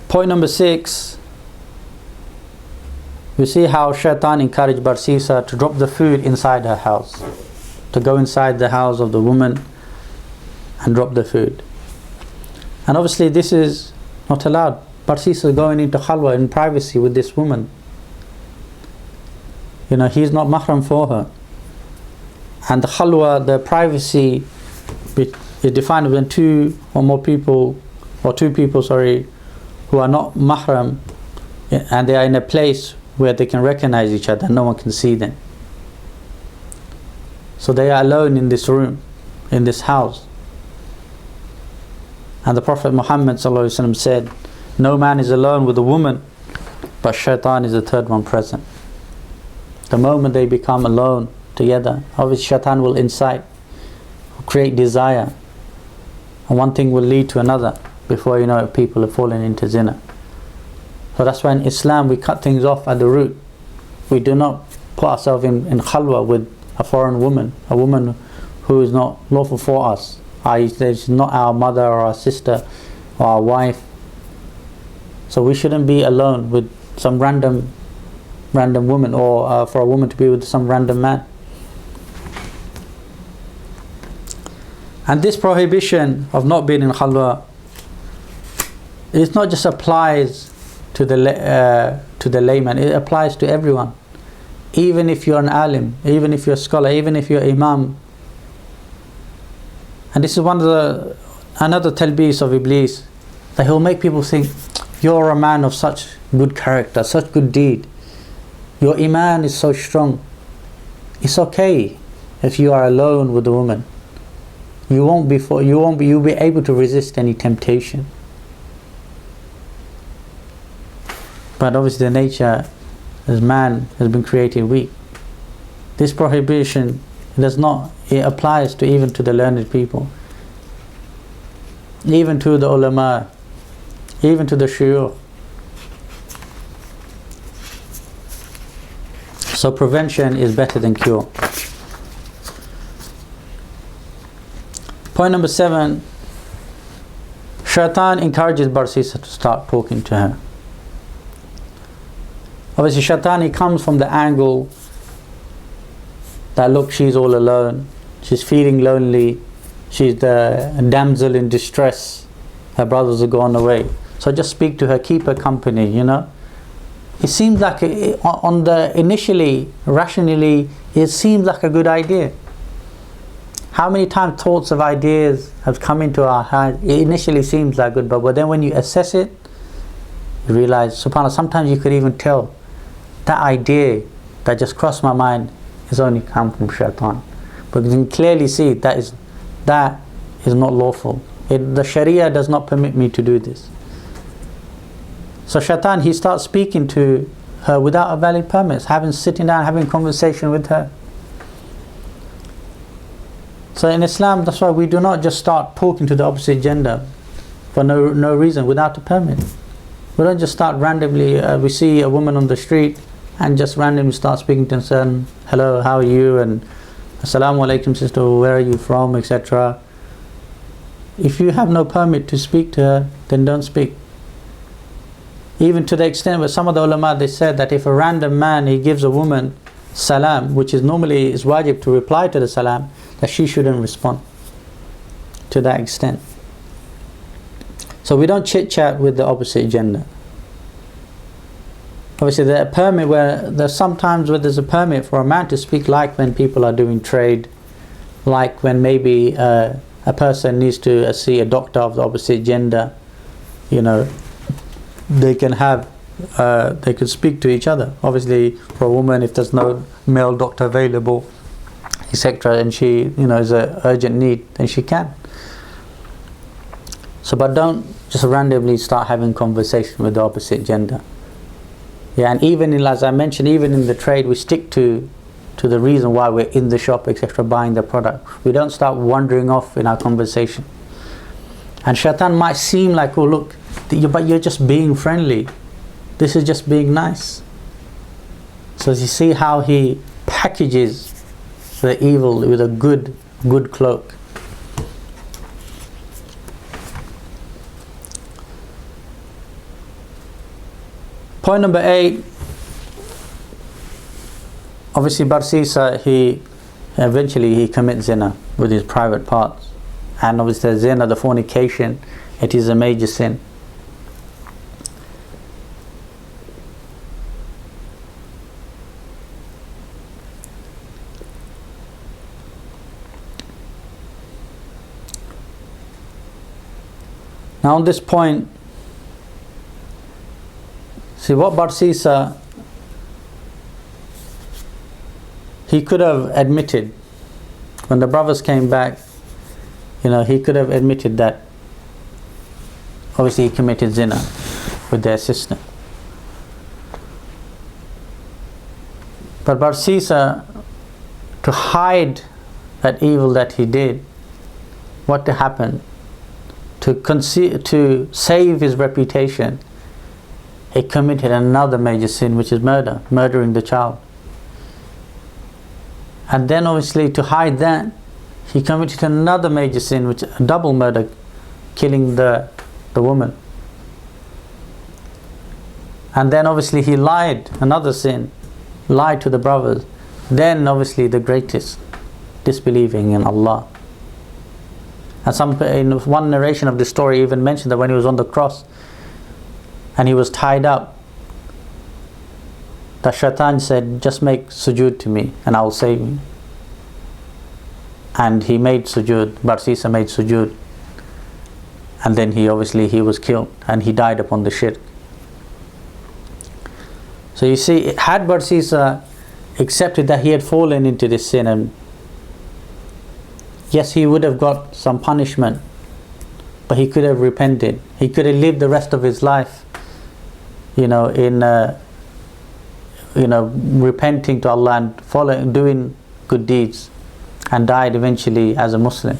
Point number 6, we see how shaitan encouraged Barsisa to drop the food inside her house, to go inside the house of the woman and drop the food. And obviously this is not allowed. Barsisa is going into khalwa in privacy with this woman. He's not mahram for her. And the khalwa, the privacy, is defined when two people, who are not mahram, and they are in a place where they can recognize each other and no one can see them. So they are alone in this room, in this house. And the Prophet Muhammad ﷺ said, no man is alone with a woman, but shaitan is the third one present. The moment they become alone together, obviously shaitan will incite, will create desire, and one thing will lead to another. Before you know it, people have fallen into zina. So that's why in Islam we cut things off at the root. We do not put ourselves in khalwa with a foreign woman, a woman who is not lawful for us. She's not our mother or our sister or our wife. So we shouldn't be alone with some random woman, or for a woman to be with some random man. And this prohibition of not being in khalwa, it not just applies to the layman, it applies to everyone. Even if you're an alim, even if you're a scholar, even if you're imam. And this is another talbis of Iblis, that he'll make people think, you're a man of such good character, such good deed. Your iman is so strong. It's okay if you are alone with a woman. You'll be able to resist any temptation. But obviously the nature as man has been created weak. This prohibition it applies even to the learned people, even to the ulama, even to the shuyukh. So prevention is better than cure. Point number 7, shaitan encourages Barsisa to start talking to her. Obviously shaitan, he comes from the angle that look, she's all alone, she's feeling lonely, she's the damsel in distress, her brothers have gone away, so just speak to her, keep her company. It seems like initially, rationally, it seems like a good idea. How many times thoughts of ideas have come into our head? It initially seems like good, but then when you assess it, you realize, subhanAllah, sometimes you could even tell that idea that just crossed my mind has only come from shaitan. But you can clearly see that is not lawful. The Sharia does not permit me to do this. So shaitan, he starts speaking to her without a valid permit, sitting down, having a conversation with her. So in Islam, that's why we do not just start talking to the opposite gender for no reason, without a permit. We don't just start randomly, we see a woman on the street and just randomly start speaking to her, hello, how are you, and assalamu alaikum sister, where are you from, etc. If you have no permit to speak to her, then don't speak. Even to the extent where some of the ulama, they said that if a random man, he gives a woman salam, which is normally is wajib to reply to the salam, that she shouldn't respond to that extent. So we don't chit chat with the opposite gender. Obviously there's sometimes where there's a permit for a man to speak, like when people are doing trade, like when maybe a person needs to see a doctor of the opposite gender, they can have they could speak to each other. Obviously, for a woman, if there's no male doctor available, etc., and she, is an urgent need, then she can. So, but don't just randomly start having conversation with the opposite gender. Yeah, and even as I mentioned, even in the trade, we stick to the reason why we're in the shop, etc., buying the product. We don't start wandering off in our conversation. And shaitan might seem like, oh look, but you're just being friendly. This is just being nice. So you see how he packages the evil with a good cloak. Point number 8. Obviously, Barsisa, he eventually commits zina with his private parts, and obviously the zina, the fornication, it is a major sin. Now on this point, see what Barsisa, he could have admitted, when the brothers came back, he could have admitted that obviously he committed zina with their sister. But Barsisa, to hide that evil that he did, what happened? To save his reputation, he committed another major sin, which is murder, murdering the child. And then obviously to hide that, he committed another major sin, which is a double murder, killing the woman. And then obviously he lied, another sin, lied to the brothers. Then obviously the greatest, disbelieving in Allah. And in one narration of this story even mentioned that when he was on the cross and he was tied up, the shaitan said, just make sujood to me and I will save you. And he made sujood, Barsisa made sujood, and then he was killed and he died upon the shirk. So you see, had Barsisa accepted that he had fallen into this sin, and yes, he would have got some punishment, but he could have repented. He could have lived the rest of his life, repenting to Allah and doing good deeds, and died eventually as a Muslim.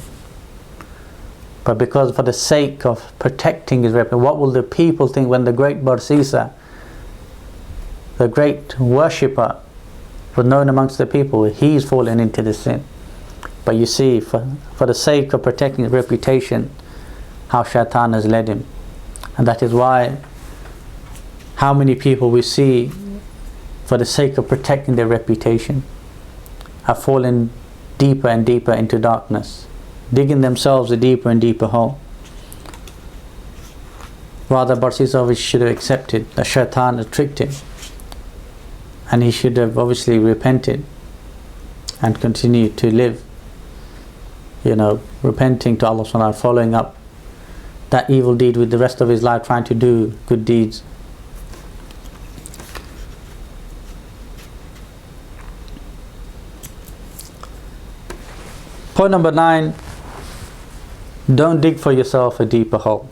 But because for the sake of protecting his reputation, what will the people think when the great Barsisa, the great worshipper, was known amongst the people, he's fallen into this sin. But you see, for the sake of protecting his reputation, how shaitan has led him. And that is why how many people we see, for the sake of protecting their reputation, have fallen deeper and deeper into darkness, digging themselves a deeper and deeper hole. Rather, Barsisa should have accepted that shaitan had tricked him, and he should have obviously repented and continued to live, repenting to Allah subhanahu wa ta'ala, following up that evil deed with the rest of his life, trying to do good deeds. Point number 9, don't dig for yourself a deeper hole.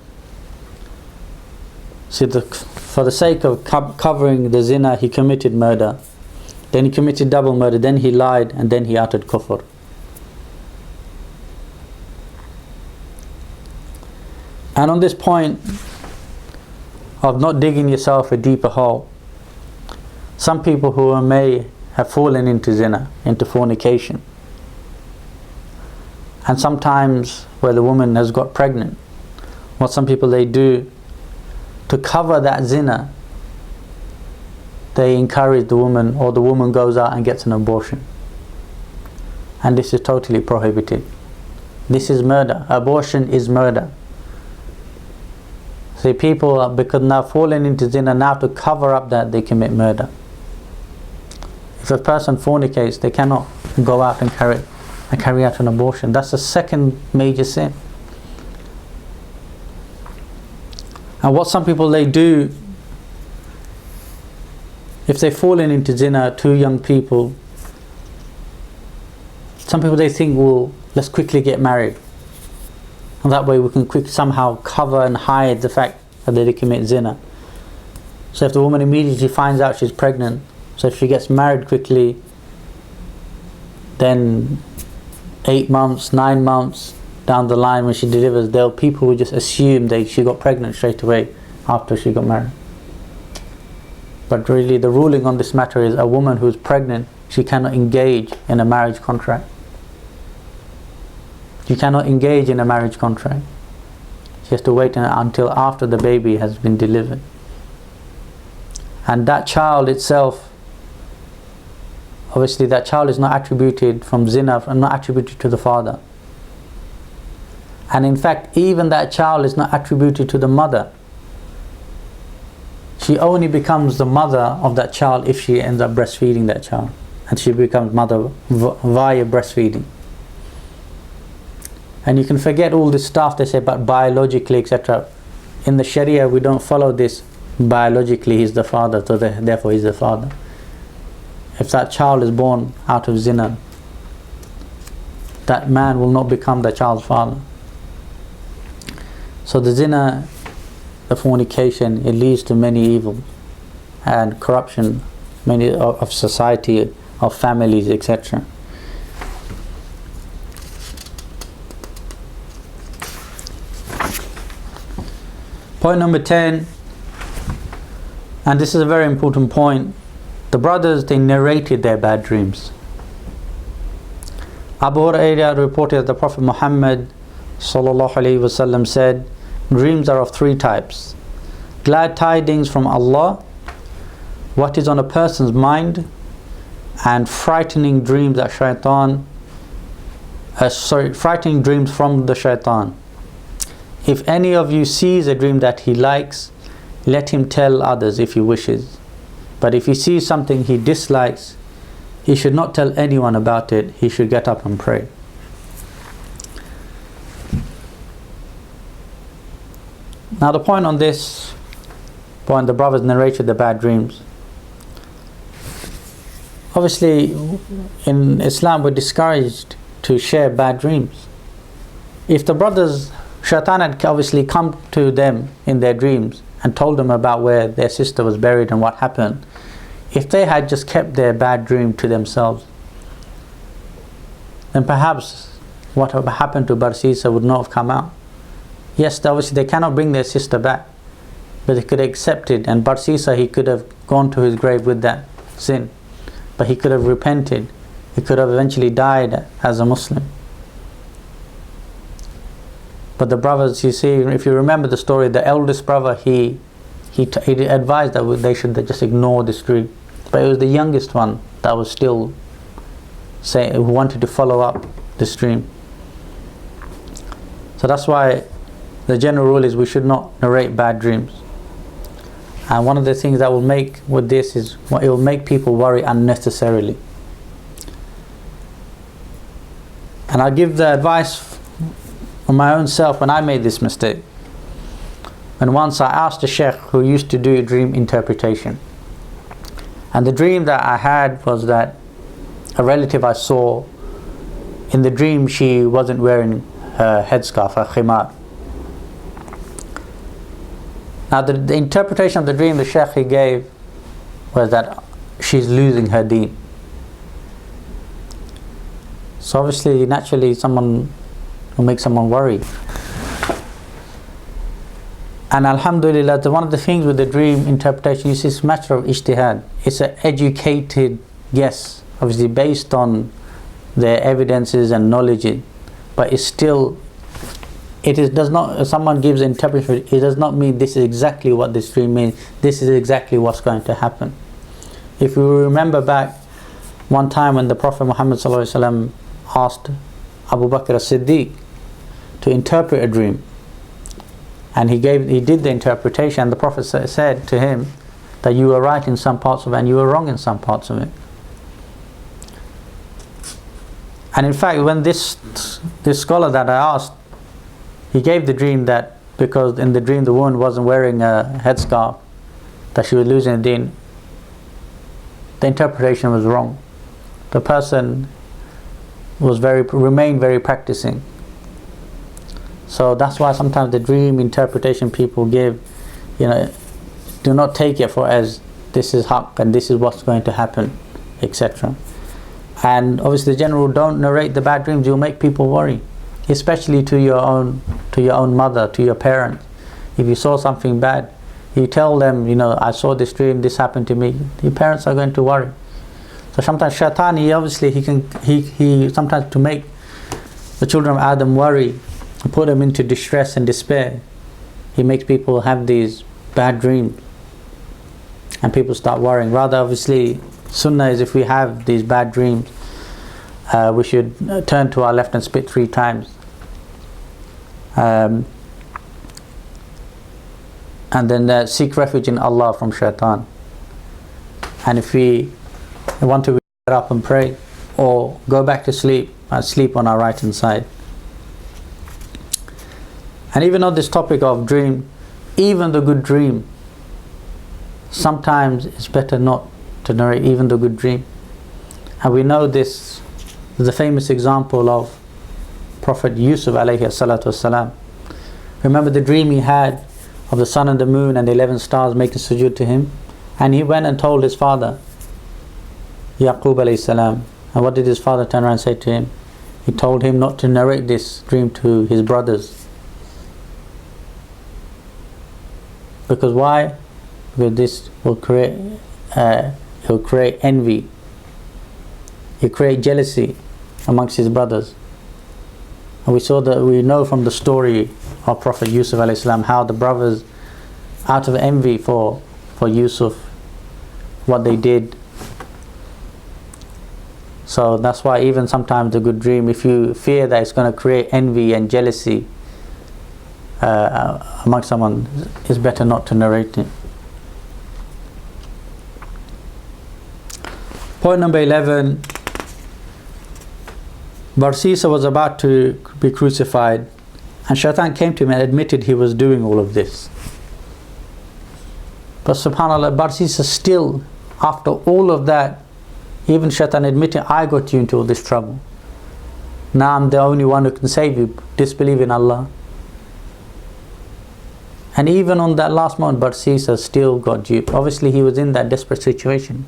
See, for the sake of covering the zina, he committed murder, then he committed double murder, then he lied, and then he uttered kufr. And on this point of not digging yourself a deeper hole, some people who may have fallen into zina, into fornication, and sometimes where the woman has got pregnant, what some people they do to cover that zina, they encourage the woman, or the woman goes out and gets an abortion. And this is totally prohibited. This is murder. Abortion is murder. See, people, because now fallen into zina, now to cover up that, they commit murder. If a person fornicates, they cannot go out and carry out an abortion. That's the second major sin. And what some people they do if they've fallen into zina, two young people, some people they think, well, let's quickly get married. And that way we can somehow cover and hide the fact that they did commit zina. So if the woman immediately finds out she's pregnant, so if she gets married quickly, then 8 months, 9 months down the line when she delivers, people will just assume that she got pregnant straight away after she got married. But really the ruling on this matter is a woman who's pregnant, she cannot engage in a marriage contract. You cannot engage in a marriage contract. She has to wait until after the baby has been delivered. And that child itself, obviously that child is not attributed from zina and not attributed to the father. And in fact, even that child is not attributed to the mother. She only becomes the mother of that child if she ends up breastfeeding that child. And she becomes mother via breastfeeding. And you can forget all this stuff they say about biologically, etc. In the Sharia, we don't follow this biologically, he's the father, so therefore he's the father. If that child is born out of zina, that man will not become the child's father. So the zina, the fornication, it leads to many evils and corruption, many of society, of families, etc. Point number 10, and this is a very important point. The brothers, they narrated their bad dreams. Abu Hurairah reported that the Prophet Muhammad sallallahu alaihi wasallam said, dreams are of three types: glad tidings from Allah, what is on a person's mind, and frightening dreams that frightening dreams from the shaitan. If any of you sees a dream that he likes, let him tell others if he wishes. But if he sees something he dislikes, he should not tell anyone about it. He should get up and pray. Now the point on this point, the brothers narrated the bad dreams. Obviously, in Islam we're discouraged to share bad dreams. If the brothers, Shaitan had obviously come to them in their dreams and told them about where their sister was buried and what happened, if they had just kept their bad dream to themselves, then perhaps what happened to Barsisa would not have come out. Yes, obviously they cannot bring their sister back, but they could accept it, and Barsisa, he could have gone to his grave with that sin, but he could have repented. He could have eventually died as a Muslim. But the brothers, you see, if you remember the story, the eldest brother, he advised that they should just ignore this dream. But it was the youngest one that was still who wanted to follow up this dream. So that's why the general rule is we should not narrate bad dreams. And one of the things that will make with this is it will make people worry unnecessarily. And I'll give the advice on my own self when I made this mistake. And once I asked a sheikh who used to do dream interpretation. And the dream that I had was that a relative I saw, in the dream she wasn't wearing her headscarf, her khimar. Now the interpretation of the dream the sheikh he gave was that she's losing her deen. So obviously, naturally, someone will make someone worry. And alhamdulillah, one of the things with the dream interpretation is it's a matter of ijtihad. It's an educated guess, obviously based on their evidences and knowledge. But it's still, does not, if someone gives interpretation, it does not mean this is exactly what this dream means. This is exactly what's going to happen. If you remember back one time when the Prophet Muhammad ﷺ asked Abu Bakr as-Siddiq to interpret a dream, and he did the interpretation, and the Prophet said to him that you were right in some parts of it and you were wrong in some parts of it. And in fact, when this scholar that I asked, he gave the dream that because in the dream the woman wasn't wearing a headscarf, that she was losing her deen. the interpretation was wrong. The person remained very practicing. So that's why sometimes the dream interpretation people give, do not take it for as this is haqq and this is what's going to happen, etc. And obviously the general, don't narrate the bad dreams. You'll make people worry, especially to your own mother, to your parents. If you saw something bad, you tell them, I saw this dream, this happened to me. Your parents are going to worry. So sometimes shaitan, he sometimes, to make the children of Adam worry, put them into distress and despair, he makes people have these bad dreams, and people start worrying. Rather, obviously, sunnah is, if we have these bad dreams, we should turn to our left and spit 3 times, and then seek refuge in Allah from shaitan. And if we want to get up and pray, or go back to sleep, sleep on our right hand side. And even on this topic of dream, even the good dream, sometimes it's better not to narrate even the good dream. And we know this is the famous example of Prophet Yusuf alayhi salatu wasalam. Remember the dream he had of the sun and the moon and the 11 stars making sujood to him? And he went and told his father, Yaqub alayhi salam. And what did his father turn around and say to him? He told him not to narrate this dream to his brothers. Because why? Because this will create envy. He'll create jealousy amongst his brothers. And we know from the story of Prophet Yusuf alayhi salam how the brothers, out of envy for Yusuf, what they did. So that's why even sometimes the good dream, if you fear that it's going to create envy and jealousy among someone, it's better not to narrate it. Point number 11. Barsisa was about to be crucified, and shaitan came to him and admitted he was doing all of this. But subhanAllah, Barsisa still, after all of that, even shaitan admitting, I got you into all this trouble. Now I'm the only one who can save you. Disbelieve in Allah. And even on that last moment, Barsisa still got duped. Obviously he was in that desperate situation.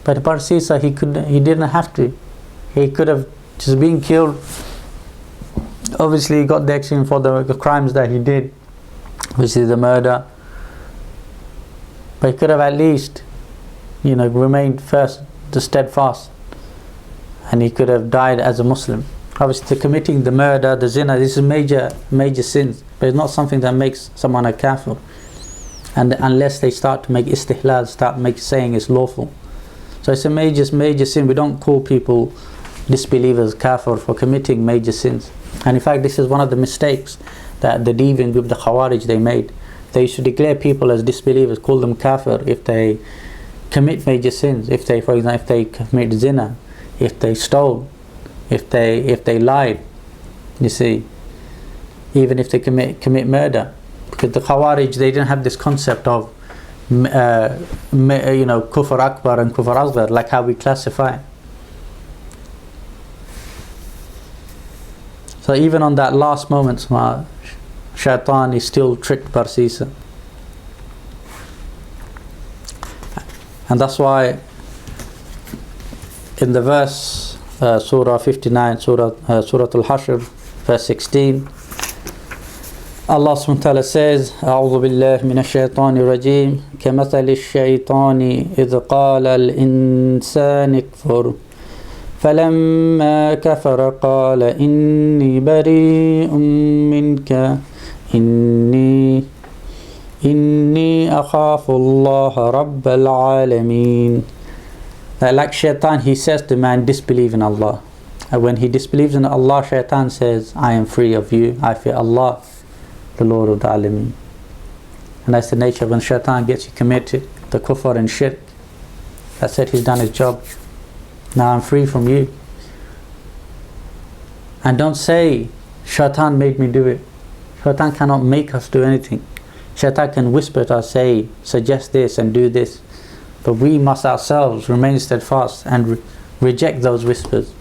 But Barsisa, he didn't have to. He could have just been killed. Obviously he got the action for the crimes that he did, which is the murder. But he could have at least, remained first the steadfast, and he could have died as a Muslim. Obviously committing the murder, the zina, this is major sins, but it's not something that makes someone a kafir, and unless they start to make istihlal, saying it's lawful. So it's a major sin. We don't call people disbelievers kafir for committing major sins. And in fact, this is one of the mistakes that the deviant group, the Khawarij, they made. They used to declare people as disbelievers, call them kafir if they commit major sins. If they, for example, if they commit zina, if they stole, if they lied, you see, even if they commit murder. Because the Khawarij, they didn't have this concept of kufr akbar and kufr asghar, like how we classify. So even on that last moment, shaitan is still tricked Barsisa. And that's why in the verse Surah 59, Surah Al-Hashr, verse 16, Allah subhanahu wa ta'ala says, أعوذ بالله من الشيطان الرجيم كمثل الشيطان إذ قال الإنسان اكفر فلما كفر قال إني بريء منك إني أخاف الله رب العالمين. That like shaitan, he says to man, disbelieve in Allah. And when he disbelieves in Allah, shaitan says, I am free of you, I fear Allah, the Lord of the Alameen. And that's the nature when shaitan gets you committed, the kufr and shirk. That's it, he's done his job. Now I'm free from you. And don't say, shaitan made me do it. Shaitan cannot make us do anything. Shaitan can whisper to us, say, suggest this and do this. But we must ourselves remain steadfast and reject those whispers.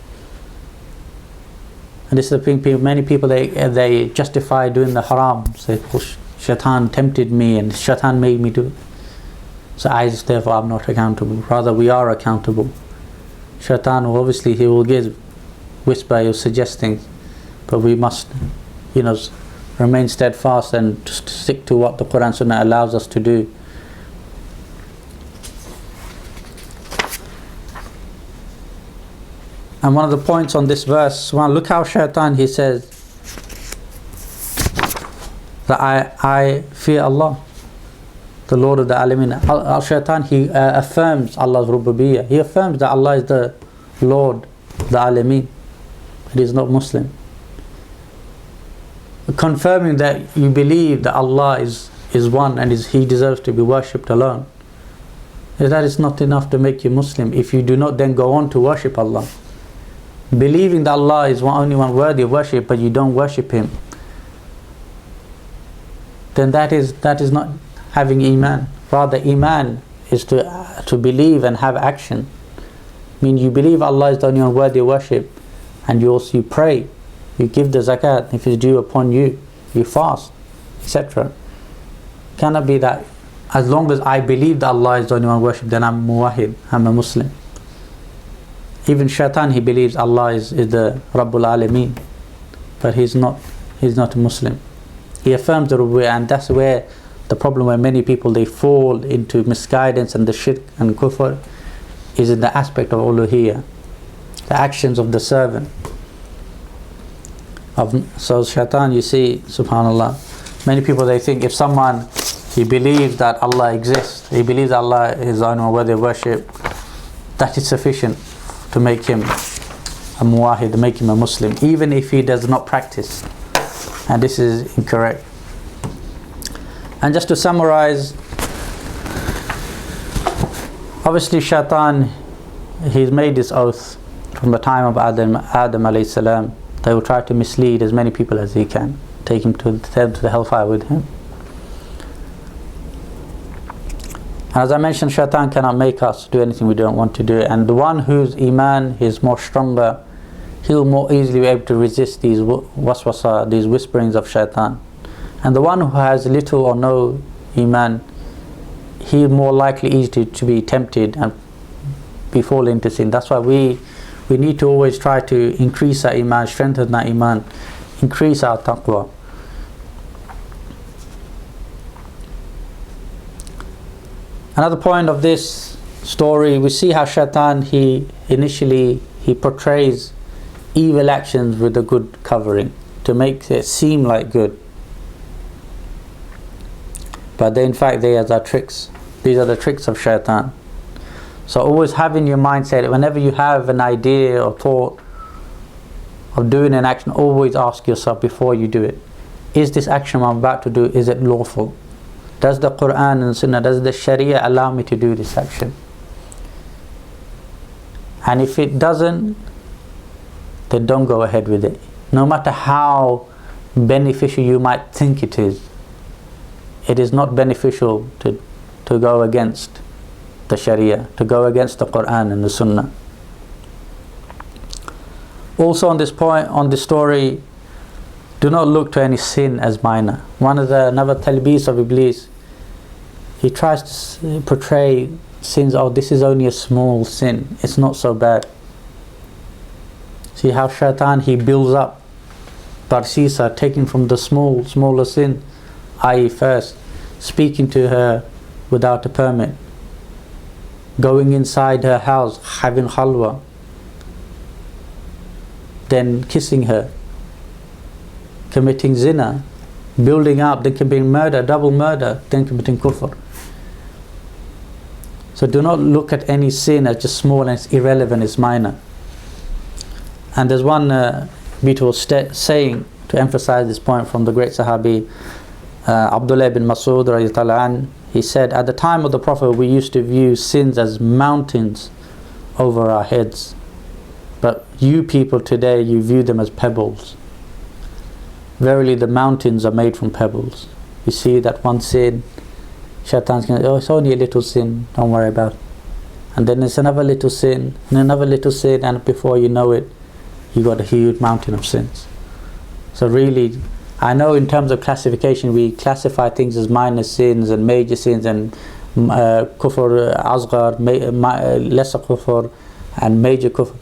And this is the thing, many people, they justify doing the haram. Say, oh, shaitan tempted me and shaitan made me do it. So therefore I'm not accountable. Rather, we are accountable. Shaitan, obviously, he will whisper, he'll suggest things. But we must, remain steadfast and just stick to what the Quran Sunnah allows us to do. And one of the points on this verse, look how shaitan, he says that I fear Allah, the Lord of the Alameen. Shaitan, he affirms Allah's rububiyyah. He affirms that Allah is the Lord, the Alameen. He is not Muslim. Confirming that you believe that Allah is one and He deserves to be worshipped alone. That is not enough to make you Muslim if you do not then go on to worship Allah. Believing that Allah is only one worthy of worship, but you don't worship Him, then that is not having Iman. Rather, Iman is to believe and have action. I mean, you believe Allah is the only one worthy of worship, and you pray, you give the zakat if it's due upon you, you fast, etc. Cannot be that as long as I believe that Allah is the only one worship, then I'm muwahid, I'm a Muslim. Even shaitan, he believes Allah is the Rabbul Alameen, but he's not a Muslim. He affirms the rububiyyah, and that's where the problem, where many people they fall into misguidance and the shirk and kufr, is in the aspect of uluhiyyah, the actions of the servant. So shaitan, you see, subhanallah, many people they think if someone, he believes that Allah exists, he believes Allah is the only one worthy of worship, that is sufficient to make him a muwahid, to make him a Muslim, even if he does not practice. And this is incorrect. And just to summarize, obviously shaitan, he's made this oath from the time of Adam alayhi salam. They will try to mislead as many people as he can, take him to the hellfire with him. And as I mentioned, shaitan cannot make us do anything we don't want to do. And the one whose iman is more stronger, he'll more easily be able to resist these waswasa, these whisperings of shaitan. And the one who has little or no iman, he more likely is to be tempted and be fall into sin. That's why we need to always try to increase our iman, strengthen our iman, increase our taqwa. Another point of this story, we see how shaitan, he initially portrays evil actions with a good covering to make it seem like good. But in fact, they are tricks. These are the tricks of shaitan. So always have in your mindset, whenever you have an idea or thought of doing an action, always ask yourself before you do it, is this action I'm about to do, is it lawful? Does the Quran and Sunnah, does the Sharia allow me to do this action? And if it doesn't, then don't go ahead with it. No matter how beneficial you might think it is not beneficial to go against the Sharia, to go against the Quran and the Sunnah. Also on this point, on this story, do not look to any sin as minor. Another talbis of Iblis, he tries to portray sins, this is only a small sin, it's not so bad. See how shaitan, he builds up Barsisa, taking from the smaller sin, i.e. first, speaking to her without a permit, going inside her house, having khalwa, then kissing her, committing zina, building up, then committing murder, double murder, then committing kufr. So do not look at any sin as just small and it's irrelevant, it's minor. And there's one beautiful saying to emphasize this point from the great Sahabi Abdullah ibn Mas'ud radiyallahu anh. He said, at the time of the Prophet, we used to view sins as mountains over our heads, but you people today, you view them as pebbles. Verily the mountains are made from pebbles. You see that one sin, shaitan's going to, it's only a little sin, don't worry about it. and then it's another little sin, and another little sin, and before you know it, you got a huge mountain of sins. So really, I know in terms of classification, we classify things as minor sins and major sins, and kufr asghar, lesser kufr, and major kufr,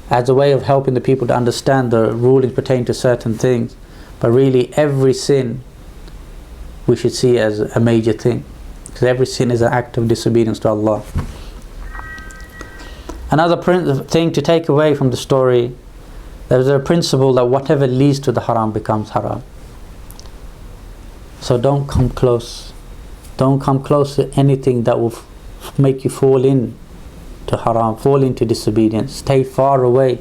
as a way of helping the people to understand the rulings pertaining to certain things. But really, every sin we should see as a major thing, because every sin is an act of disobedience to Allah. Another thing to take away from the story, there's a principle that whatever leads to the haram becomes haram. So don't come close. Don't come close to anything that will make you fall in to haram, fall into disobedience. Stay far away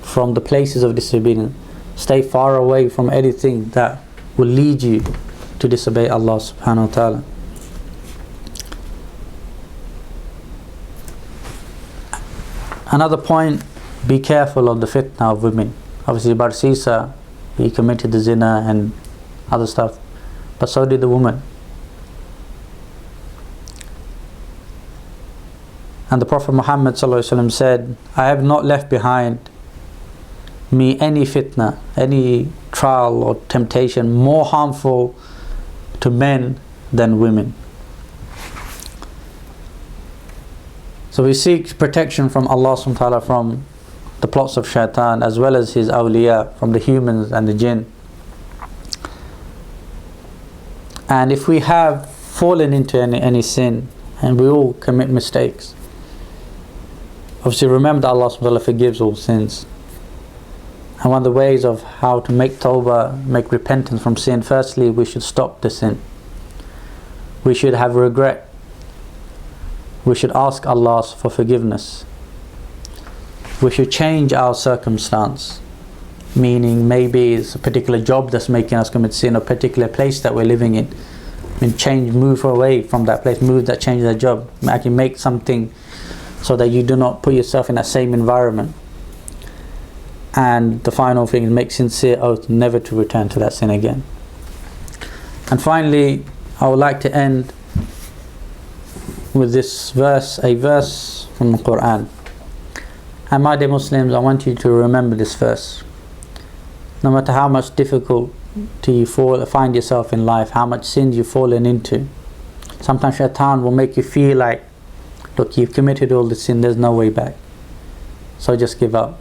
from the places of disobedience. Stay far away from anything that will lead you to disobey Allah subhanahu wa ta'ala. Another point, be careful of the fitna of women. Obviously Barsisa, he committed the zina and other stuff, but so did the woman. And the Prophet Muhammad ﷺ said, I have not left behind me any fitna, any trial or temptation more harmful to men than women. So we seek protection from Allah subhanahu wa ta'ala from the plots of shaitan, as well as his awliya, from the humans and the jinn. And if we have fallen into any sin, and we all commit mistakes, obviously remember that Allah subhanahu wa ta'ala forgives all sins. And one of the ways of how to make tawbah, make repentance from sin, firstly we should stop the sin. We should have regret. We should ask Allah for forgiveness. We should change our circumstance, meaning maybe it's a particular job that's making us commit sin, or a particular place that we're living in. Move away from that place, change that job. Actually make something so that you do not put yourself in that same environment. And the final thing is make sincere oath never to return to that sin again. And finally, I would like to end with this verse, a verse from the Quran. And my dear Muslims, I want you to remember this verse. No matter how much difficulty you find yourself in life, how much sins you've fallen into, sometimes shaitan will make you feel like, look, you've committed all the sin, there's no way back, so just give up.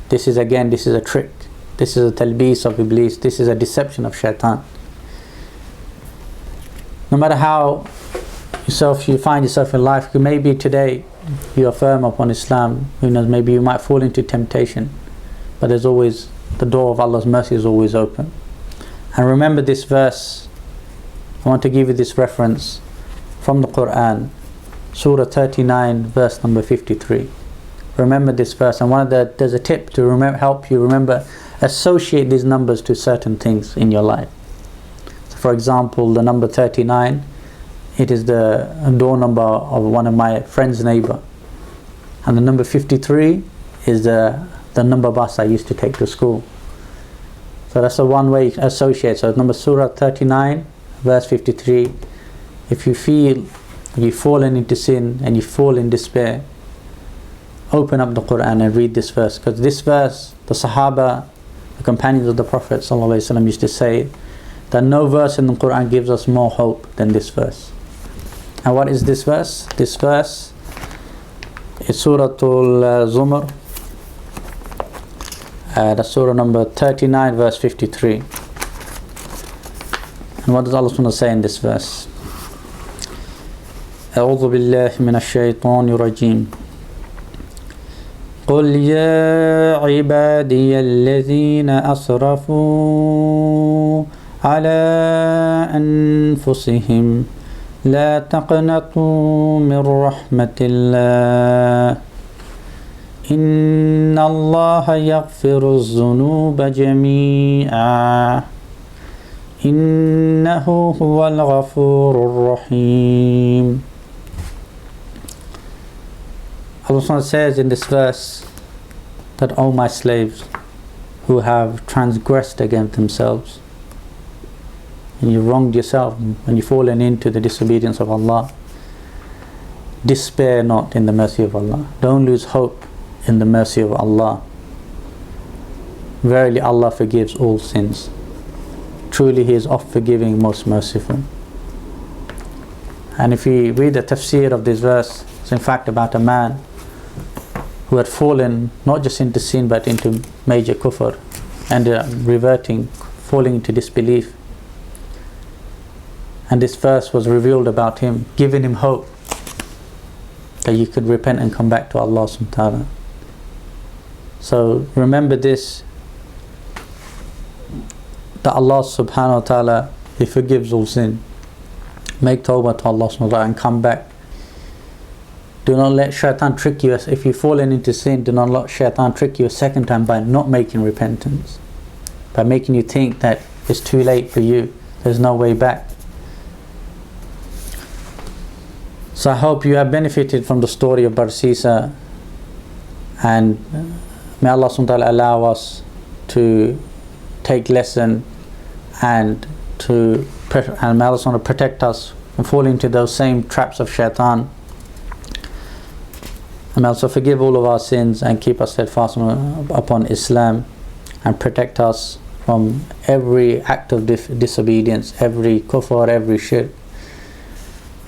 This is a trick. This is a talbis of Iblis. This is a deception of shaitan. No matter how you find yourself in life, maybe today you are firm upon Islam, who knows, maybe you might fall into temptation, but there's always, the door of Allah's mercy is always open. And remember this verse. I want to give you this reference from the Quran, Surah 39, verse number 53. Remember this verse, and there's a tip to help you remember, associate these numbers to certain things in your life. So for example, the number 39, it is the door number of one of my friend's neighbor, and the number 53 is the number bus I used to take to school. So that's the one way you associate. So number Surah 39, verse 53. If you feel you've fallen into sin and you fall in despair, open up the Quran and read this verse, because this verse, the Sahaba, the companions of the Prophet ﷺ used to say that no verse in the Quran gives us more hope than this verse. And what is this verse? This verse is Surah Al-Zumar, that's Surah number 39, verse 53. And what does Allah SWT say in this verse? أعوذ بالله من الشيطان الرجيم قل يا عبادي الذين أسرفوا على أنفسهم لا تقنطوا من رحمة الله إن الله يغفر الذنوب جميعا إنه هو الغفور الرحيم. Allah says in this verse that, O my slaves who have transgressed against themselves, and you wronged yourself when you've fallen into the disobedience of Allah, despair not in the mercy of Allah. Don't lose hope in the mercy of Allah. Verily Allah forgives all sins. Truly He is oft forgiving, most merciful. And if we read the tafsir of this verse, it's in fact about a man who had fallen not just into sin but into major kufr, and reverting, falling into disbelief. And this verse was revealed about him, giving him hope that you could repent and come back to Allah subhanahu wa ta'ala. So remember this, that Allah subhanahu wa ta'ala, He forgives all sin. Make tawbah to Allah subhanahu wa ta'ala and come back. Do not let shaitan trick you. If you've fallen into sin, do not let shaitan trick you a second time by not making repentance, by making you think that it's too late for you, there's no way back. So I hope you have benefited from the story of Barsisa, and may Allah subhanahu wa ta'ala allow us to take lesson, and may Allah subhanahu wa ta'ala protect us from falling into those same traps of shaitan. And may also forgive all of our sins and keep us steadfast upon Islam, and protect us from every act of disobedience, every kufr, every shirk.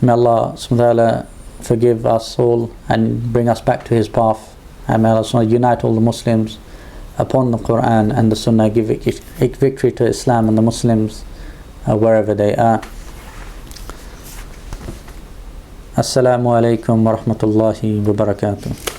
May Allah subhanahu wa ta'ala forgive us all and bring us back to His path. And may Allah subhanahu wa ta'ala unite all the Muslims upon the Quran and the Sunnah, give victory to Islam and the Muslims wherever they are. Assalamu alaikum wa rahmatullahi wa barakatuh.